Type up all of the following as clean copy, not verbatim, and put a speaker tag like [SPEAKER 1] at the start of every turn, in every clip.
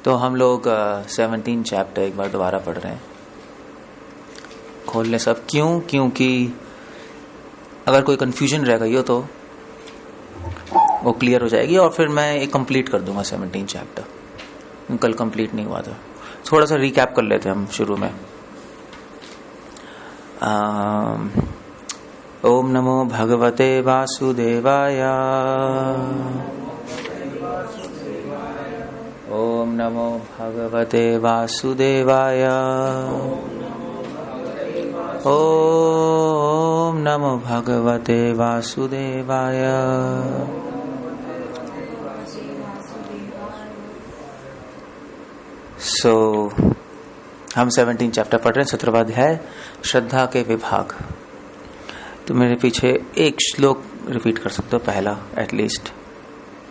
[SPEAKER 1] तो हम लोग 17 चैप्टर एक बार दोबारा पढ़ रहे हैं। खोल लें सब। क्यों? क्योंकि अगर कोई कंफ्यूजन रह गई हो तो वो क्लियर हो जाएगी और फिर मैं एक कंप्लीट कर दूंगा 17 चैप्टर। कल कंप्लीट नहीं हुआ था। थोड़ा सा रिकैप कर लेते हैं हम शुरू में। ओम नमो भगवते वासुदेवाय। ओम नमो भगवते वासुदेवाय। ओम नमो भगवते वासुदेवाय। हम 17 चैप्टर पढ़ रहे हैं। 17वां अध्याय श्रद्धा के विभाग। तो मेरे पीछे एक श्लोक रिपीट कर सकते हो, पहला एटलीस्ट,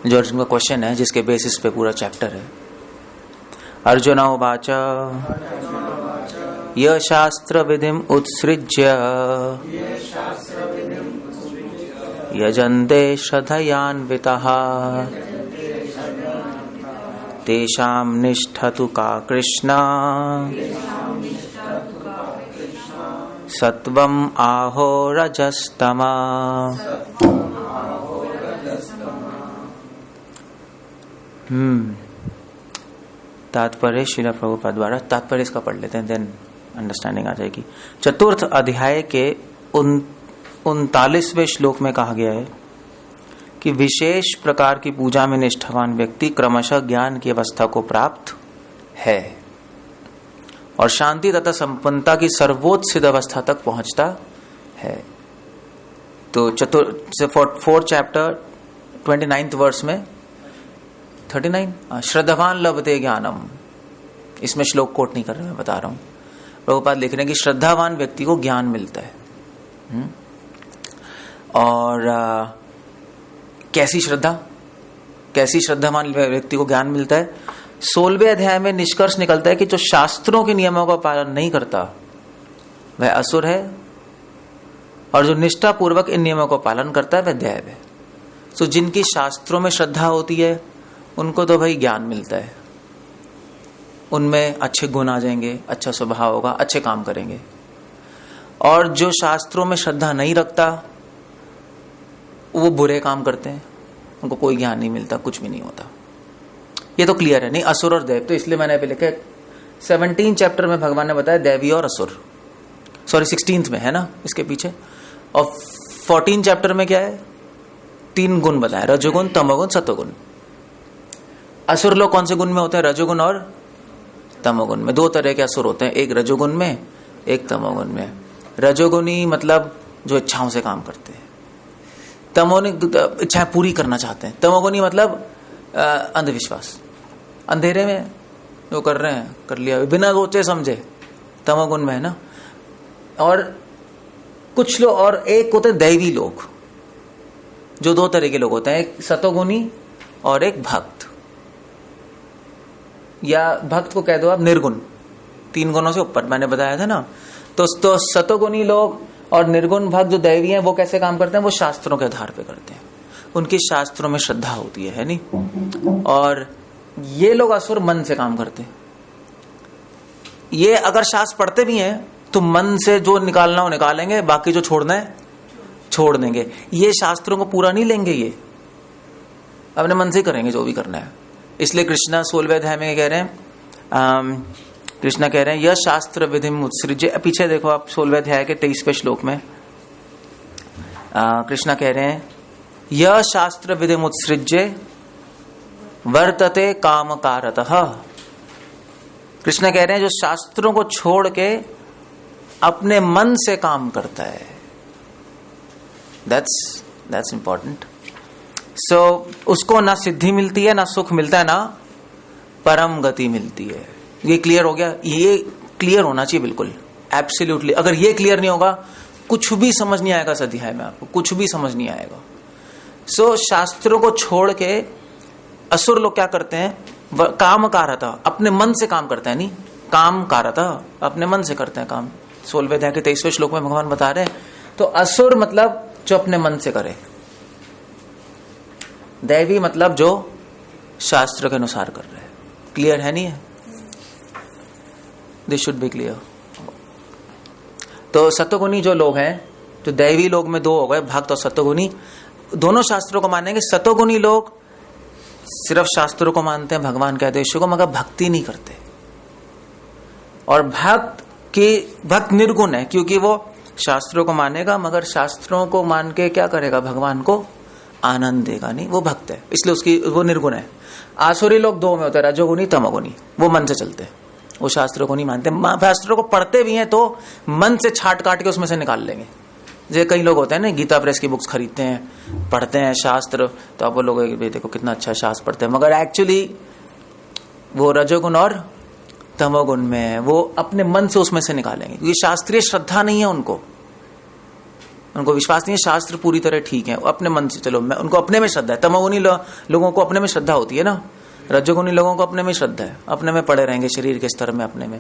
[SPEAKER 1] जो अर्जुन का क्वेश्चन है जिसके बेसिस पे पूरा चैप्टर है। अर्जुन उवाच य शास्त्र विधिम उत्सृज्य यजन्ते श्रद्धयान्विताः तेषां निष्ठा का कृष्ण सत्वम आहो रजस्तमा। तात्पर्य श्रील प्रभुपाद द्वारा। तात्पर्य इसका पढ़ लेते हैं, देन अंडरस्टैंडिंग आ जाएगी। चतुर्थ अध्याय के 39वें श्लोक में कहा गया है कि विशेष प्रकार की पूजा में निष्ठावान व्यक्ति क्रमशः ज्ञान की अवस्था को प्राप्त है और शांति तथा संपन्नता की सर्वोच्च सिद्ध अवस्था तक पहुंचता है। तो फोर्थ चैप्टर 29th वर्स में 39 श्रद्धावान लभते ज्ञानम। इसमें श्लोक कोट नहीं कर रहा, मैं बता रहा हूं। प्रभुपाद लिख रहे हैं कि श्रद्धावान व्यक्ति को ज्ञान मिलता है। और कैसी श्रद्धावान व्यक्ति को ज्ञान मिलता है? 16वें अध्याय में निष्कर्ष निकलता है कि जो शास्त्रों के नियमों का पालन नहीं करता वह असुर है और जो निष्ठा पूर्वक इन नियमों का पालन करता है वह दैव है। तो जिनकी शास्त्रों में श्रद्धा होती है उनको तो भाई ज्ञान मिलता है, उनमें अच्छे गुण आ जाएंगे, अच्छा स्वभाव होगा, अच्छे काम करेंगे। और जो शास्त्रों में श्रद्धा नहीं रखता वो बुरे काम करते हैं, उनको कोई ज्ञान नहीं मिलता, कुछ भी नहीं होता। ये तो क्लियर है नहीं, असुर और दैव। तो इसलिए मैंने अभी लिखा 17 चैप्टर में भगवान ने बताया दैवी और असुर। 16th में है ना इसके पीछे। और 14 चैप्टर में क्या है? 3 गुण बताया, रजोगुण, तमोगुण, सतोगुण। असुर लोग कौन से गुण में होते हैं? रजोगुण और तमोगुण में। 2 तरह के असुर होते हैं, एक रजोगुण में, एक तमोगुण में। रजोगुणी मतलब जो इच्छाओं से काम करते हैं, तमोगुणी इच्छाएं पूरी करना चाहते हैं। तमोगुणी मतलब अंधविश्वास, अंधेरे में जो कर रहे हैं कर लिया बिना सोचे समझे, तमोगुण में है ना। और कुछ लोग, और एक होते हैं दैवी लोग, जो 2 तरह के लोग होते हैं, एक सतोगुणी और एक भक्त, या भक्त को कह दो आप निर्गुण। 3 गुणों से ऊपर मैंने बताया था ना। तो सतोगुणी लोग और निर्गुण भक्त जो दैवी हैं वो कैसे काम करते हैं? वो शास्त्रों के आधार पे करते हैं, उनकी शास्त्रों में श्रद्धा होती है नहीं। और ये लोग असुर मन से काम करते हैं। ये अगर शास्त्र पढ़ते भी हैं तो मन से जो निकालना हो निकालेंगे, बाकी जो छोड़ना है छोड़ देंगे। ये शास्त्रों को पूरा नहीं लेंगे, ये अपने मन से करेंगे जो भी करना है। इसलिए कृष्णा 16वें अध्याय में कह रहे हैं, कृष्णा कह रहे हैं यह शास्त्र विधि उत्सृज्य। पीछे देखो आप 16वें अध्याय के 23वें श्लोक में कृष्णा कह रहे हैं यह शास्त्र विधि उत्सृज्य वर्तते काम कारतः। कृष्णा कह रहे हैं जो शास्त्रों को छोड़ के अपने मन से काम करता है, that's important। सो उसको ना सिद्धि मिलती है, ना सुख मिलता है, ना परम गति मिलती है। ये क्लियर हो गया? ये क्लियर होना चाहिए बिल्कुल, एब्सोल्युटली। अगर ये क्लियर नहीं होगा कुछ भी समझ नहीं आएगा इस अध्याय में, आपको कुछ भी समझ नहीं आएगा। सो शास्त्रों को छोड़ के असुर लोग क्या करते हैं? काम कारता, अपने मन से काम करते हैं। नहीं, काम कारता, अपने मन से करते हैं काम। 16वें अध्याय के 23वें श्लोक में भगवान बता रहे हैं। तो असुर मतलब जो अपने मन से करे, दैवी मतलब जो शास्त्र के अनुसार कर रहे हैं। क्लियर है नहीं है? This should be clear. तो सत्वगुणी जो लोग हैं, जो दैवी लोग में दो हो गए, भक्त और सत्वगुणी, दोनों शास्त्रों को मानेंगे। सत्वगुणी लोग सिर्फ शास्त्रों को मानते हैं, भगवान के आदेशों को, मगर भक्ति नहीं करते। और भक्त निर्गुण है, क्योंकि वो शास्त्रों को मानेगा मगर शास्त्रों को मान के क्या करेगा, भगवान को आनंद देगा नहीं, वो भक्त है, इसलिए वो निर्गुण है। आसुरी लोग दो में होते हैं, रजोगुणी तमोगुणी, वो मन से चलते हैं, वो शास्त्रों को नहीं मानते। शास्त्रों को पढ़ते भी हैं तो मन से छाट काट के उसमें से निकाल लेंगे। जैसे कई लोग होते हैं ना, गीता प्रेस की बुक्स खरीदते हैं, पढ़ते हैं शास्त्र, तो आप वो लोग देखो कितना अच्छा शास्त्र पढ़ते हैं, मगर एक्चुअली वो रजोगुण और तमोगुण में है, वो अपने मन से उसमें से निकालेंगे, क्योंकि शास्त्रीय श्रद्धा नहीं है उनको विश्वास नहीं है शास्त्र पूरी तरह ठीक है, अपने मन से चलो, उनको अपने में श्रद्धा है। तमोगुणी लोगों को अपने में श्रद्धा होती है ना, रजोगुणी लोगों को अपने में श्रद्धा है, अपने में पड़े रहेंगे शरीर के स्तर में, अपने में।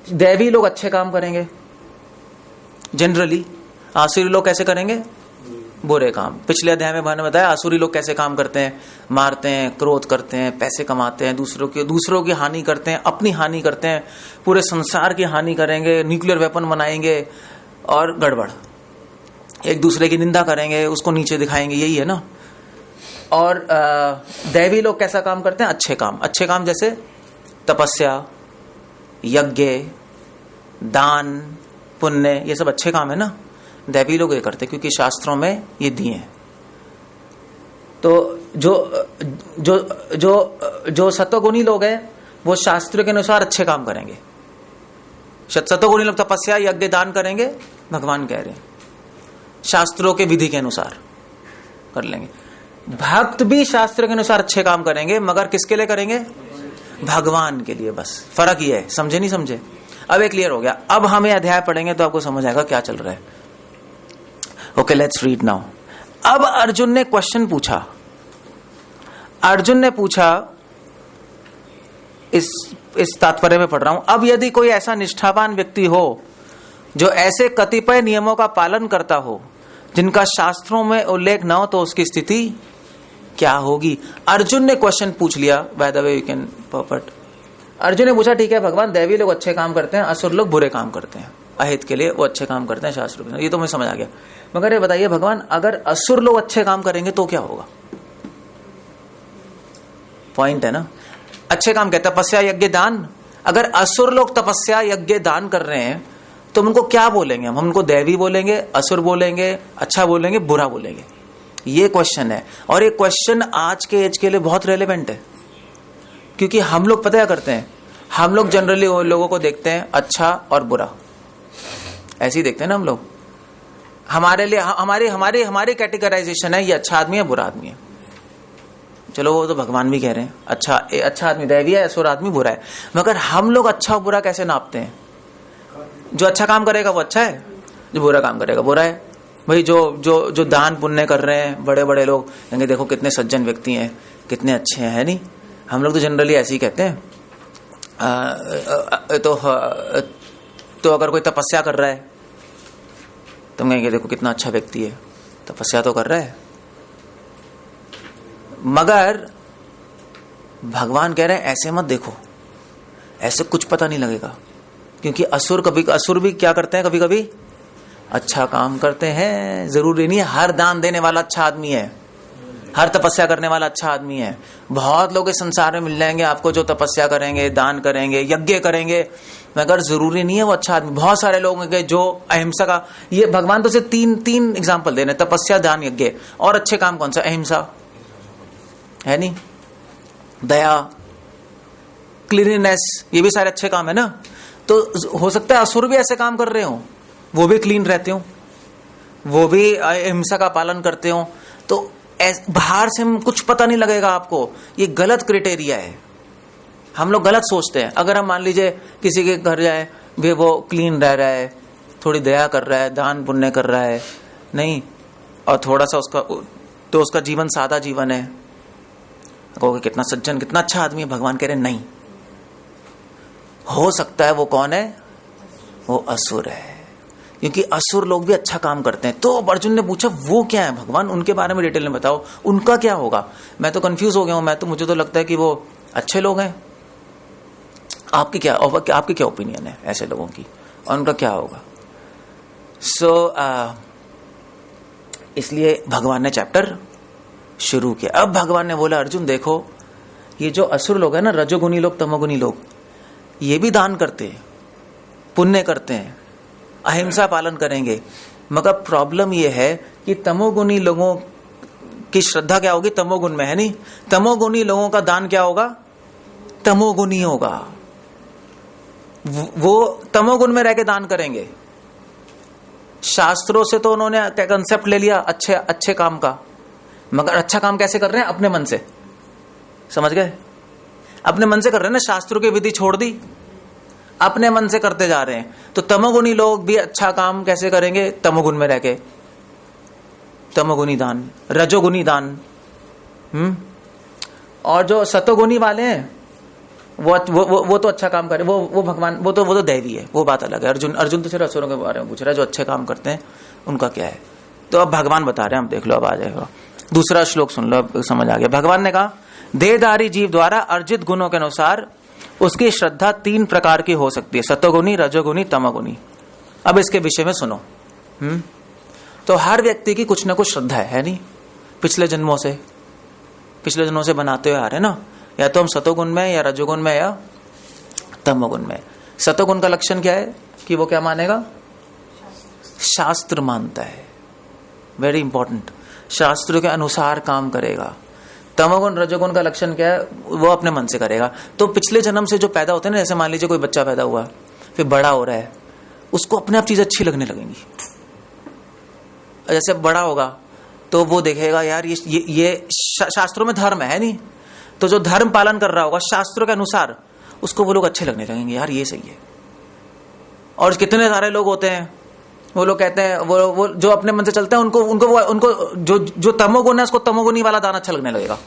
[SPEAKER 1] दैवी लोग अच्छे काम करेंगे जनरली, आसुरी लोग कैसे करेंगे, बुरे काम। पिछले अध्याय में मैंने बताया आसुरी लोग कैसे काम करते हैं, मारते हैं, क्रोध करते हैं, पैसे कमाते हैं, दूसरों की हानि करते हैं, अपनी हानि करते हैं, पूरे संसार की हानि करेंगे, न्यूक्लियर वेपन बनाएंगे और गड़बड़, एक दूसरे की निंदा करेंगे, उसको नीचे दिखाएंगे, यही है ना। और दैवी लोग कैसा काम करते हैं, अच्छे काम जैसे तपस्या, यज्ञ, दान, पुण्य, ये सब अच्छे काम है ना, दैवी लोग ये करते क्योंकि शास्त्रों में ये दिए हैं। तो जो सत्वगुणी लोग हैं वो शास्त्रों के अनुसार अच्छे काम करेंगे। सत्वगुणी लोग तपस्या, यज्ञ, दान करेंगे, भगवान कह रहे हैं शास्त्रों के विधि के अनुसार कर लेंगे। भक्त भी शास्त्र के अनुसार अच्छे काम करेंगे, मगर किसके लिए करेंगे, भगवान के लिए, बस फर्क ये है। समझे नहीं समझे? अब ये क्लियर हो गया। अब हमें अध्याय पढ़ेंगे तो आपको समझ आएगा क्या चल रहा है। Okay, let's read now. अब अर्जुन ने क्वेश्चन पूछा, इस तात्पर्य में पढ़ रहा हूं। अब यदि कोई ऐसा निष्ठावान व्यक्ति हो जो ऐसे कतिपय नियमों का पालन करता हो जिनका शास्त्रों में उल्लेख न हो, तो उसकी स्थिति क्या होगी। अर्जुन ने क्वेश्चन पूछ लिया, by the way you can perfect. Arjun ने पूछा, ठीक है भगवान, दैवी लोग अच्छे काम करते हैं, असुर लोग बुरे काम करते हैं, अहित के लिए वो अच्छे काम करते हैं शास्त्रों के, ये तो मुझे समझ आ गया। मगर ये बताइए भगवान, अगर असुर लोग अच्छे काम करेंगे तो क्या होगा? पॉइंट है ना, अच्छे काम कहते हैं तपस्या, यज्ञ, दान। अगर असुर लोग तपस्या, यज्ञ, दान कर रहे हैं तो उनको क्या बोलेंगे? हम उनको दैवी बोलेंगे, असुर बोलेंगे, अच्छा बोलेंगे, बुरा बोलेंगे? ये क्वेश्चन है, और ये क्वेश्चन आज के एज के लिए बहुत रेलेवेंट है। क्योंकि हम लोग पता क्या करते हैं, हम लोग जनरली लोगों को देखते हैं अच्छा और बुरा, ऐसे ही देखते हैं ना हम लोग। हमारे लिए हमारी कैटेगराइजेशन है, ये अच्छा आदमी है, बुरा आदमी है। चलो वो तो भगवान भी कह रहे हैं अच्छा आदमी दैवी है, असुर आदमी बुरा है। मगर हम लोग अच्छा और बुरा कैसे नापते हैं? जो अच्छा काम करेगा वो अच्छा है, जो बुरा काम करेगा बुरा है। भाई जो दान पुण्य कर रहे हैं बड़े बड़े लोग, कहेंगे देखो कितने सज्जन व्यक्ति हैं, कितने अच्छे हैं, है नहीं? हम लोग तो जनरली ऐसे ही कहते हैं। तो अगर कोई तपस्या कर रहा है तुम कहेंगे देखो कितना अच्छा व्यक्ति है, तपस्या तो कर रहा है। मगर भगवान कह रहे हैं ऐसे मत देखो, ऐसे कुछ पता नहीं लगेगा। क्योंकि असुर भी क्या करते हैं, कभी कभी अच्छा काम करते हैं। जरूरी नहीं है हर दान देने वाला अच्छा आदमी है, हर तपस्या करने वाला अच्छा आदमी है। बहुत लोग इस संसार में मिल जाएंगे आपको जो तपस्या करेंगे, दान करेंगे, यज्ञ करेंगे, मगर जरूरी नहीं है वो अच्छा आदमी। बहुत सारे लोग हैं जो अहिंसा का, ये भगवान तो सिर्फ तीन एग्जाम्पल दे रहे हैं, तपस्या, दान, यज्ञ। और अच्छे काम कौन सा? अहिंसा है नहीं, दया, क्लीननेस, ये भी सारे अच्छे काम है ना। तो हो सकता है असुर भी ऐसे काम कर रहे हो, वो भी क्लीन रहते हो, वो भी अहिंसा का पालन करते हो। तो बाहर से कुछ पता नहीं लगेगा आपको, ये गलत क्राइटेरिया है। हम लोग गलत सोचते हैं। अगर हम मान लीजिए किसी के घर जाए, वे वो क्लीन रह रहा है, थोड़ी दया कर रहा है, दान पुण्य कर रहा है, नहीं, और थोड़ा सा उसका जीवन सादा जीवन है, कहोगे कितना सज्जन, कितना अच्छा आदमी है। भगवान कह रहे नहीं, हो सकता है वो कौन है, वो असुर है, क्योंकि असुर लोग भी अच्छा काम करते हैं। तो अर्जुन ने पूछा वो क्या है भगवान, उनके बारे में डिटेल में बताओ, उनका क्या होगा। मैं तो कंफ्यूज हो गया हूं, मुझे तो लगता है कि वो अच्छे लोग हैं। आपकी क्या ओपिनियन है ऐसे लोगों की, और उनका क्या होगा? इसलिए भगवान ने चैप्टर शुरू किया। अब भगवान ने बोला, अर्जुन देखो, ये जो असुर लोग हैं ना, रजोगुनी लोग, तमोगुनी लोग, ये भी दान करते हैं, पुण्य करते हैं, अहिंसा पालन करेंगे, मगर प्रॉब्लम ये है कि तमोगुनी लोगों की श्रद्धा क्या होगी? तमोगुण में है नहीं। तमोगुनी लोगों का दान क्या होगा? तमोगुनी होगा। वो तमोगुण में रह के दान करेंगे। शास्त्रों से तो उन्होंने क्या कंसेप्ट ले लिया अच्छे काम का, मगर अच्छा काम कैसे कर रहे हैं? अपने मन से। समझ गए? अपने मन से कर रहे हैं ना, शास्त्रों की विधि छोड़ दी, अपने मन से करते जा रहे हैं। तो तमोगुनी लोग भी अच्छा काम कैसे करेंगे? तमोगुण में रह के। तमोगुनी दान, रजोगुनी दान। और जो सतोगुनी वाले हैं वो तो अच्छा काम करे, वो भगवान, वो तो दैवी है, वो बात अलग है। अर्जुन तो सिर्फ असुरों के बारे में पूछ रहा है, जो अच्छे काम करते हैं उनका क्या है। तो अब भगवान बता रहे हैं, हम देख लो, अब आ जाएगा दूसरा श्लोक, सुन लो, अब समझ आ गया। भगवान ने कहा, देहधारी जीव द्वारा अर्जित गुणों के अनुसार उसकी श्रद्धा 3 प्रकार की हो सकती है, सतोगुनी, रजोगुनी, तमोगुनी। अब इसके विषय में सुनो। तो हर व्यक्ति की कुछ ना कुछ श्रद्धा है नहीं, पिछले जन्मों से बनाते हुए आ रहे ना, या तो हम सतोगुण में, या रजोगुण में, या तमोगुण में। सतोगुण का लक्षण क्या है? कि वो क्या मानेगा? शास्त्र मानता है, वेरी इंपॉर्टेंट, शास्त्रों के अनुसार काम करेगा। तमोगुण, रजोगुण का लक्षण क्या है? वो अपने मन से करेगा। तो पिछले जन्म से जो पैदा होते हैं ना, जैसे मान लीजिए कोई बच्चा पैदा हुआ, फिर बड़ा हो रहा है, उसको अपने आप चीज अच्छी लगने लगेंगी। जैसे बड़ा होगा तो वो देखेगा, यार ये शास्त्रों में धर्म है नहीं, तो जो धर्म पालन कर रहा होगा शास्त्रों के अनुसार, उसको वो लोग अच्छे लगने लगेंगे, यार ये सही है। और कितने सारे लोग होते हैं, वो लोग कहते हैं, वो जो अपने मन से चलते हैं, उनको जो तमोगुण है उसको तमोगुनी वाला दान अच्छा लगने लगेगा,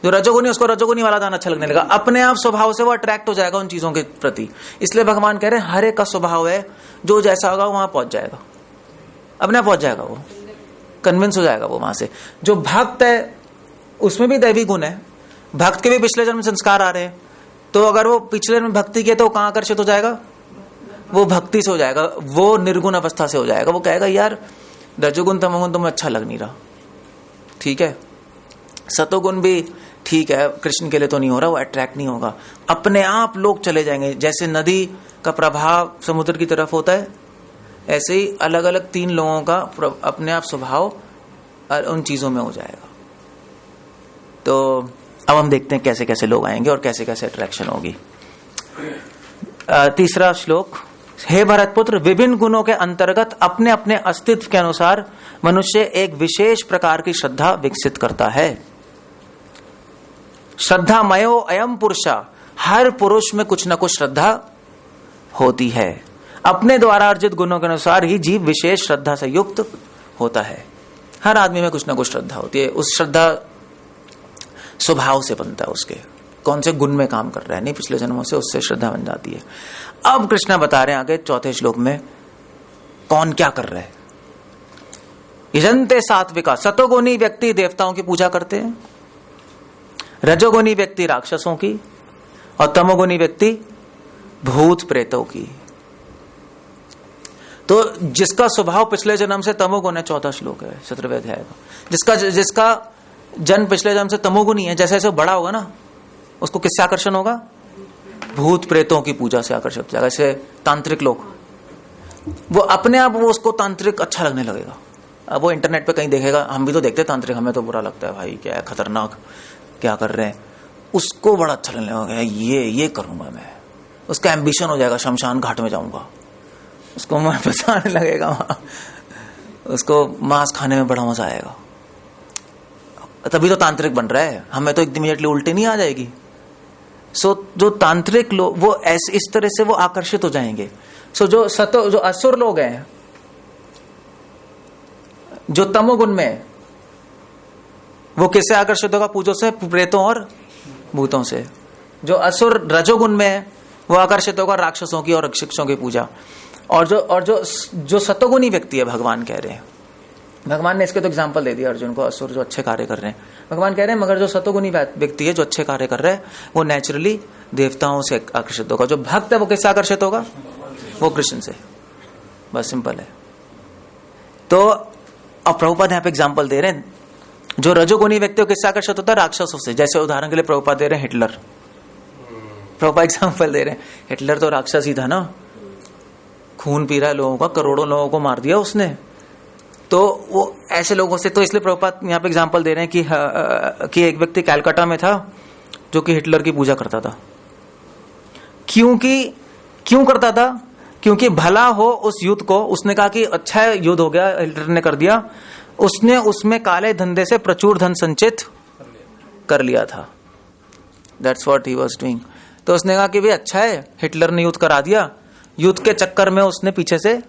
[SPEAKER 1] जो रजोगुनी उसको रजोगुनी वाला दान अच्छा लगने लगेगा। अपने आप स्वभाव से वो अट्रैक्ट हो जाएगा उन चीजों के प्रति। इसलिए भगवान कह रहे हैं, हर एक का स्वभाव है, जो जैसा होगा वहां पहुंच जाएगा, अपने आप पहुंच जाएगा, वो कन्विंस हो जाएगा वो वहां से। जो भक्त है उसमें भी दैवी गुण है, भक्त के भी पिछले जन्म संस्कार आ रहे हैं, तो अगर वो पिछले जन्म भक्ति किए तो कहां आकर्षित हो जाएगा? वो भक्ति से हो जाएगा, वो निर्गुण अवस्था से हो जाएगा। वो कहेगा, यार रजोगुण तमोगुण तो मुझे अच्छा लग नहीं रहा, ठीक है, सतोगुण भी ठीक है, कृष्ण के लिए तो नहीं हो रहा, वो अट्रैक्ट नहीं होगा, अपने आप लोग चले जाएंगे। जैसे नदी का प्रभाव समुद्र की तरफ होता है, ऐसे ही अलग अलग 3 लोगों का अपने आप स्वभाव उन चीजों में हो जाएगा। तो अब हम देखते हैं कैसे कैसे लोग आएंगे और कैसे कैसे अट्रैक्शन होगी। तीसरा श्लोक, हे भरतपुत्र, विभिन्न गुणों के अंतर्गत अपने अपने अस्तित्व के अनुसार मनुष्य एक विशेष प्रकार की श्रद्धा विकसित करता है। श्रद्धामयो अयम पुरुषा, हर पुरुष में कुछ न कुछ श्रद्धा होती है। अपने द्वारा अर्जित गुणों के अनुसार ही जीव विशेष श्रद्धा से युक्त होता है। हर आदमी में कुछ न कुछ श्रद्धा होती है। उस श्रद्धा स्वभाव से बनता है, उसके कौन से गुण में काम कर रहा है, नहीं पिछले जन्मों से, उससे श्रद्धा बन जाती है। अब कृष्ण बता रहे हैं आगे चौथे श्लोक में कौन क्या कर रहा है। यजन्ते सात्विका, सतोगुणी व्यक्ति देवताओं की पूजा करते हैं, रजोगुणी व्यक्ति राक्षसों की, और तमोगुणी व्यक्ति भूत प्रेतों की। तो जिसका स्वभाव पिछले जन्म से तमोगुण है, चौथा श्लोक है 17वें अध्याय का, जिसका जन्म पिछले जन्म से तमोगुणी है, जैसे जैसे बड़ा होगा ना, उसको किससे आकर्षण होगा? भूत प्रेतों की पूजा से आकर्षित हो जाएगा। जैसे तांत्रिक लोग, वो अपने आप वो उसको तांत्रिक अच्छा लगने लगेगा। अब वो इंटरनेट पे कहीं देखेगा, हम भी तो देखते हैं तांत्रिक, हमें तो बुरा लगता है, भाई क्या है, खतरनाक क्या कर रहे हैं, उसको बड़ा अच्छा लगने लगेगा, ये करूंगा मैं। उसका एम्बिशन हो जाएगा, शमशान घाट में जाऊंगा, उसको मैं बचाने लगेगा वहां, उसको मांस खाने में बड़ा मजा आएगा। तभी तो तांत्रिक बन रहा है, हमें तो इमीडिएटली उल्टी नहीं आ जाएगी। जो तांत्रिक लोग वो ऐसे इस तरह से वो आकर्षित हो जाएंगे। जो असुर लोग हैं, जो तमोगुण में, वो किससे आकर्षित होगा? पूजों से, प्रेतों और भूतों से। जो असुर रजोगुण में, वो आकर्षित होगा राक्षसों की और शिक्षों की पूजा। और जो सतोगुणी व्यक्ति है, भगवान कह रहे हैं, भगवान ने इसके तो एग्जाम्पल दे दिया अर्जुन को, असुर जो अच्छे कार्य कर रहे हैं। भगवान कह रहे हैं मगर जो सतोगुणी व्यक्ति है, जो अच्छे कार्य कर रहा है, वो नेचुरली देवताओं से आकर्षित होगा। जो भक्त है वो किससे आकर्षित होगा? वो कृष्ण से। बस सिंपल है। तो अब प्रभुपाद यहाँ पे एग्जाम्पल दे रहे हैं, जो रजोगुणी व्यक्ति हो किससे आकर्षित होता है? राक्षसों से। जैसे उदाहरण के लिए प्रभुपाद दे रहे हैं हिटलर। प्रभुपाद एग्जाम्पल दे रहे हैं, हिटलर तो राक्षस ही था ना, खून पी रहा है लोगों का, करोड़ों लोगों को मार दिया उसने। तो वो ऐसे लोगों से, तो इसलिए प्रभुपाद यहाँ पे एग्जाम्पल दे रहे हैं कि एक व्यक्ति कलकत्ता में था जो कि हिटलर की पूजा करता था। क्यों करता था? क्योंकि भला हो उस युद्ध को, उसने कहा कि अच्छा युद्ध हो गया, हिटलर ने कर दिया, उसने उसमें काले धंधे से प्रचुर धन संचित कर लिया था। That's what he was doing. तो उसने कहा कि भाई अच्छा है, हिटलर ने युद्ध करा दिया, युद्ध के चक्कर में उसने पीछे से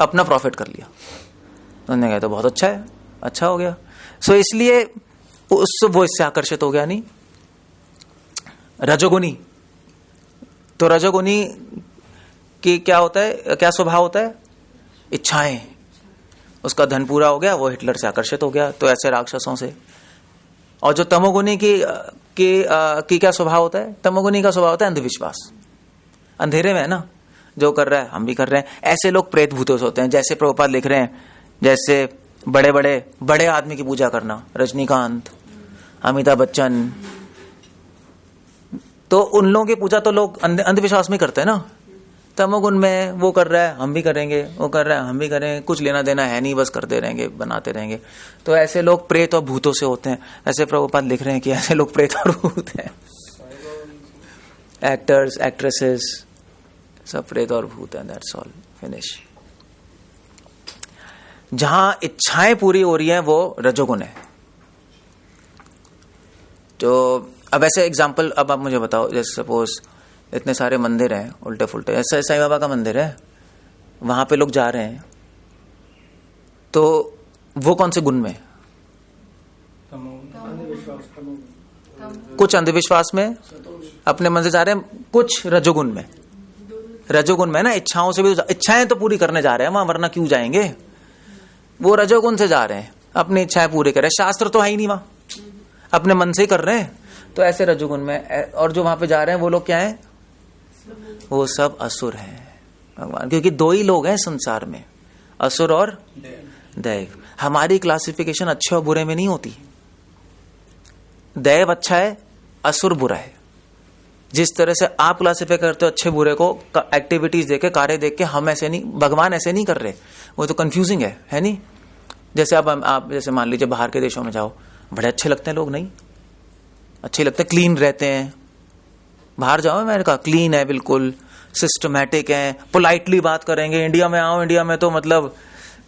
[SPEAKER 1] अपना प्रॉफिट कर लिया। उन्होंने कहा तो बहुत अच्छा है, अच्छा हो गया। सो इसलिए वो इससे आकर्षित हो गया। नहीं रजोगुनी, तो रजोगुनी की क्या होता है, क्या स्वभाव होता है? इच्छाएं। उसका धन पूरा हो गया, वो हिटलर से आकर्षित हो गया, तो ऐसे राक्षसों से। और जो तमोगुनी की क्या स्वभाव होता है? तमोगुनी का स्वभाव होता है अंधविश्वास। अंधेरे में है ना, जो कर रहा है हम भी कर रहे हैं। ऐसे लोग प्रेत भूतों से होते हैं। जैसे प्रभुपाद लिख रहे हैं, जैसे बड़े आदमी की पूजा करना, रजनीकांत, अमिताभ बच्चन, तो उन लोगों की पूजा तो लोग अंधविश्वास में करते हैं ना। तमोगुण में वो कर रहा है हम भी करेंगे, वो कर रहा है हम भी करेंगे, कुछ लेना देना है नहीं, बस करते रहेंगे, बनाते रहेंगे। तो ऐसे लोग प्रेत और भूतों से होते हैं। ऐसे प्रभुपाद लिख रहे हैं कि ऐसे लोग प्रेत और भूत हैं। एक्टर्स, एक्ट्रेसेस, सब प्रेत और भूत हैं। That's all, finish. जहां इच्छाएं पूरी हो रही हैं वो रजोगुण है। तो अब ऐसे एग्जाम्पल, अब आप मुझे बताओ, जैसे सपोज इतने सारे मंदिर हैं उल्टे फुल्टे, ऐसा साईं बाबा का मंदिर है, वहां पे लोग जा रहे हैं, तो वो कौन से गुण में? कुछ अंधविश्वास में अपने मन से जा रहे हैं, कुछ रजोगुण में। रजोगुण में ना इच्छाओं से भी, इच्छाएं तो पूरी करने जा रहे हैं वहां, वरना क्यों जाएंगे? वो रजोगुण से जा रहे हैं, अपनी इच्छाएं पूरी कर रहे हैं। शास्त्र तो है ही नहीं वहां, अपने मन से ही कर रहे हैं। तो ऐसे रजोगुण में। और जो वहां पे जा रहे हैं वो लोग क्या हैं? वो सब असुर हैं भगवान। क्योंकि दो ही लोग हैं संसार में, असुर और दैव। हमारी क्लासिफिकेशन अच्छे और बुरे में नहीं होती। दैव अच्छा है, असुर बुरा है। जिस तरह से आप क्लासिफाई करते हो अच्छे बुरे को एक्टिविटीज देख के, कार्य देख के, हम ऐसे नहीं, भगवान ऐसे नहीं कर रहे। वो तो कंफ्यूजिंग है नहीं? जैसे आप जैसे मान लीजिए बाहर के देशों में जाओ, बड़े अच्छे लगते हैं लोग, नहीं अच्छे लगते हैं, क्लीन रहते हैं। बाहर जाओ अमेरिका, क्लीन है, बिल्कुल सिस्टमैटिक है, पोलाइटली बात करेंगे। इंडिया में आओ, इंडिया में तो मतलब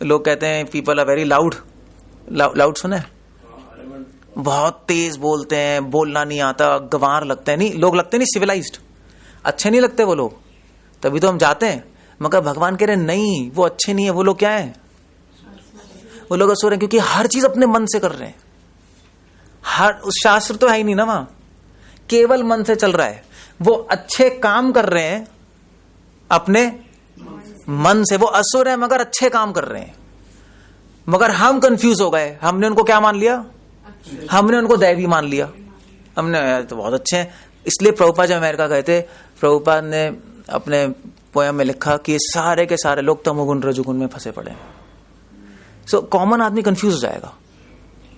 [SPEAKER 1] लोग कहते हैं people are very loud. Loud सुने? बहुत तेज बोलते हैं, बोलना नहीं आता, गंवार लगते हैं, नहीं लोग लगते नहीं सिविलाइज्ड, अच्छे नहीं लगते वो लोग, तभी तो हम जाते हैं। मगर भगवान कह रहे नहीं, वो अच्छे नहीं है, वो लोग क्या है? वो लोग असुर हैं, क्योंकि हर चीज अपने मन से कर रहे हैं। हर उस शास्त्र तो है ही नहीं ना वहां, केवल मन से चल रहा है। वो अच्छे काम कर रहे हैं अपने मन से, वो असुर है मगर अच्छे काम कर रहे हैं। मगर हम कंफ्यूज हो गए, हमने उनको क्या मान लिया? हमने उनको दैवी मान लिया। हमने तो बहुत अच्छे हैं। इसलिए प्रभुपाद जब अमेरिका गए थे, प्रभुपाद ने अपने पोयम में लिखा कि सारे के सारे लोग तमोगुण रजोगुण में फंसे पड़े हैं। सो कॉमन आदमी कंफ्यूज हो जाएगा।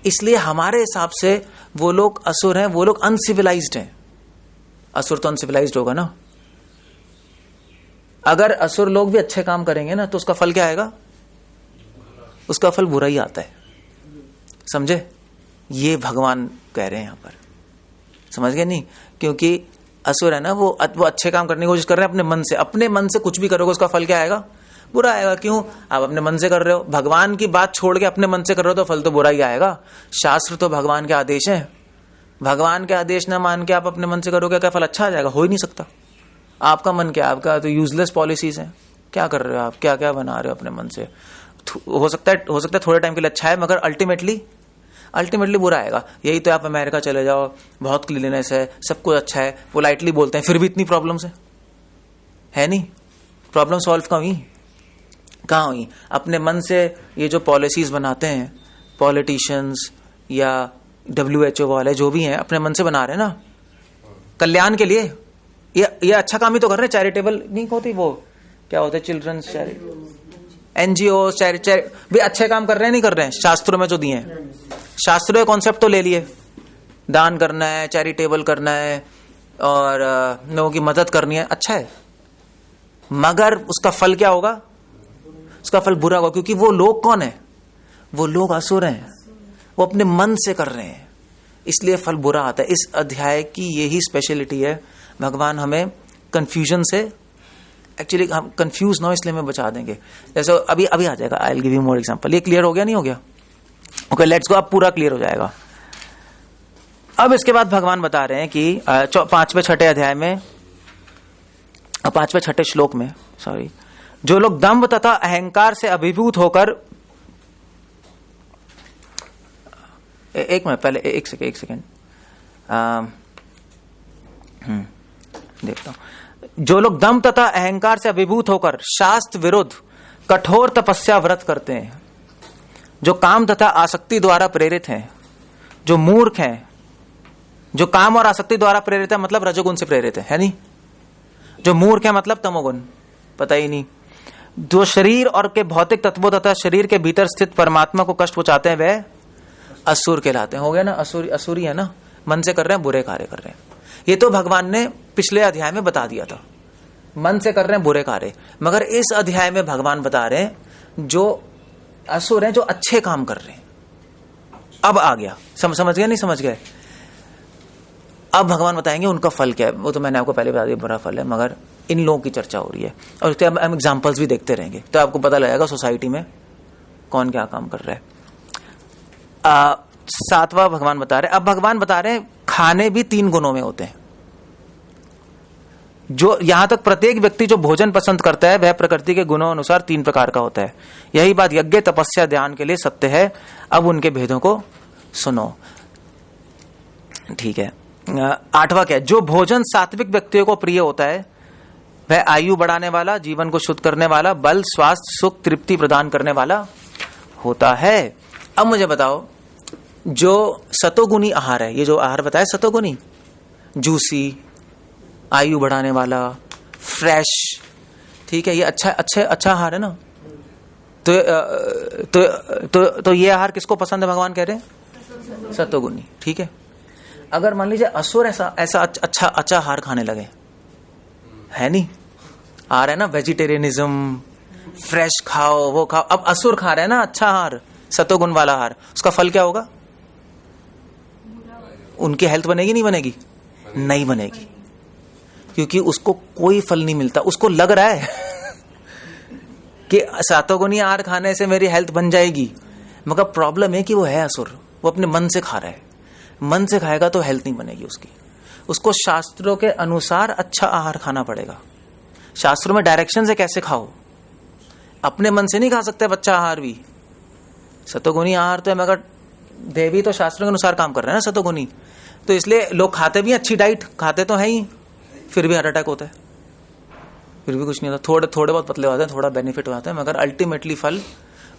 [SPEAKER 1] इसलिए हमारे हिसाब से वो लोग असुर हैं, वो लोग अनसिविलाइज्ड हैं। असुर तो अनसिविलाइज्ड होगा ना। अगर असुर लोग भी अच्छे काम करेंगे ना, तो उसका फल क्या आएगा? उसका फल बुरा ही आता है। समझे? ये भगवान कह रहे हैं यहां पर, समझ गए नहीं? क्योंकि असुर है ना, वो अच्छे काम करने की कोशिश कर रहे हैं अपने मन से। अपने मन से कुछ भी करोगे उसका फल क्या आएगा? बुरा आएगा। क्यों? आप अपने मन से कर रहे हो, भगवान की बात छोड़ के अपने मन से कर रहे हो, तो फल तो बुरा ही आएगा। शास्त्र तो भगवान के आदेश है, भगवान के आदेश न मान के आप अपने मन से करोगे, क्या फल अच्छा आ जाएगा? हो ही नहीं सकता। आपका मन क्या, आपका तो यूजलेस पॉलिसीज है। क्या कर रहे हो आप? क्या क्या बना रहे हो अपने मन से? हो सकता है थोड़े टाइम के लिए अच्छा है, मगर अल्टीमेटली बुरा आएगा। यही तो आप अमेरिका चले जाओ, बहुत क्लीननेस है, सब कुछ अच्छा है, पोलाइटली बोलते हैं, फिर भी इतनी प्रॉब्लम्स है नहीं? प्रॉब्लम सॉल्व कम ही। कहाँ हुई? अपने मन से ये जो पॉलिसीज बनाते हैं पॉलिटिशियंस या WHO वाले जो भी हैं, अपने मन से बना रहे हैं ना कल्याण के लिए। ये अच्छा काम ही तो कर रहे हैं। चैरिटेबल नहीं होती, वो क्या होते, चिल्ड्रंस NGO भी अच्छे काम कर रहे हैं, नहीं कर रहे हैं? शास्त्रों में जो दिए हैं, शास्त्रों के कॉन्सेप्ट तो ले लिए, दान करना है, चैरिटेबल करना है और लोगों की मदद करनी है, अच्छा है। मगर उसका फल क्या होगा? उसका फल बुरा होगा, क्योंकि वो लोग कौन है? वो लोग असुर हैं, वो अपने मन से कर रहे हैं, इसलिए फल बुरा आता है। इस अध्याय की यही स्पेशलिटी है। भगवान हमें कंफ्यूजन से, एक्चुअली हम कंफ्यूज ना हो इसलिए हमें बचा देंगे। जैसे अभी आ जाएगा, I will give you more example. ये क्लियर हो गया, नहीं हो गया? Okay, let's go. अब पूरा क्लियर हो जाएगा। अब इसके बाद भगवान बता रहे हैं कि 5वें 6ठे अध्याय में, 5वें 6ठे श्लोक में, सॉरी, जो लोग दंभ तथा अहंकार से अभिभूत होकर, एक मिनट पहले, एक सेकेंड देखता हूं। जो लोग दंभ तथा अहंकार से अभिभूत होकर शास्त्र विरुद्ध कठोर तपस्या व्रत करते हैं, जो काम तथा आसक्ति द्वारा प्रेरित हैं, जो मूर्ख हैं, जो काम और आसक्ति द्वारा प्रेरित है मतलब रजोगुण से प्रेरित है नहीं? जो मूर्ख है मतलब तमोगुण, पता ही नहीं। जो शरीर और के भौतिक तत्वों तथा शरीर के भीतर स्थित परमात्मा को कष्ट पहुंचाते हैं, वह असुर कहलाते हैं। हो गया ना? असुरी है ना, मन से कर रहे हैं, बुरे कार्य कर रहे हैं। ये तो भगवान ने पिछले अध्याय में बता दिया था, मन से कर रहे हैं बुरे कार्य। मगर इस अध्याय में भगवान बता रहे हैं जो असुर हैं, जो अच्छे काम कर रहे हैं। अब आ गया, समझ गया? नहीं समझ गए? अब भगवान बताएंगे उनका फल क्या है। वो तो मैंने आपको पहले बता दिया, बुरा फल है, मगर इन लोगों की चर्चा हो रही है और उसके हम एग्जाम्पल्स भी देखते रहेंगे, तो आपको पता लगेगा सोसाइटी में कौन क्या काम कर रहा है। 7वां भगवान बता रहे, अब भगवान बता रहे हैं खाने भी 3 गुणों में होते हैं। जो यहां तक प्रत्येक व्यक्ति जो भोजन पसंद करता है वह प्रकृति के गुणों अनुसार 3 प्रकार का होता है। यही बात यज्ञ तपस्या ध्यान के लिए सत्य है। अब उनके भेदों को सुनो, ठीक है। 8वां क्या है? जो भोजन सात्विक व्यक्तियों को प्रिय होता है वह आयु बढ़ाने वाला, जीवन को शुद्ध करने वाला, बल, स्वास्थ्य, सुख, तृप्ति प्रदान करने वाला होता है। अब मुझे बताओ, जो सतोगुणी आहार है, ये जो आहार बताया सतोगुणी, जूसी, आयु बढ़ाने वाला, फ्रेश, ठीक है, ये अच्छा आहार है ना? तो ये आहार किसको पसंद है? भगवान कह रहे हैं सतोगुणी, ठीक है। अगर मान लीजिए असुर ऐसा अच्छा आहार खाने लगे, है नहीं, आ रहा है ना वेजिटेरियनिज्म, फ्रेश खाओ, वो खाओ। अब असुर खा रहे हैं ना अच्छा आहार, सतोगुण वाला आहार, उसका फल क्या होगा? उनकी हेल्थ बनेगी नहीं बनेगी? नहीं बनेगी, क्योंकि उसको कोई फल नहीं मिलता। उसको लग रहा है कि सतोगुणी आहार खाने से मेरी हेल्थ बन जाएगी, मगर प्रॉब्लम है कि वो है असुर, वो अपने मन से खा रहा है। मन से खाएगा तो हेल्थ नहीं बनेगी उसकी। उसको शास्त्रों के अनुसार अच्छा आहार खाना पड़ेगा। शास्त्रों में डायरेक्शन है कैसे खाओ, अपने मन से नहीं खा सकते बच्चा आहार भी। सतोगुणी आहार तो है, मगर देवी तो शास्त्रों के अनुसार काम कर रहे हैं ना सतोगुणी, तो इसलिए लोग खाते भी अच्छी डाइट खाते तो है ही, फिर भी हार्ट अटैक होता है, फिर भी कुछ नहीं होता। थोड़े बहुत पतले होते हैं, थोड़ा बेनिफिट होता है, मगर अल्टीमेटली फल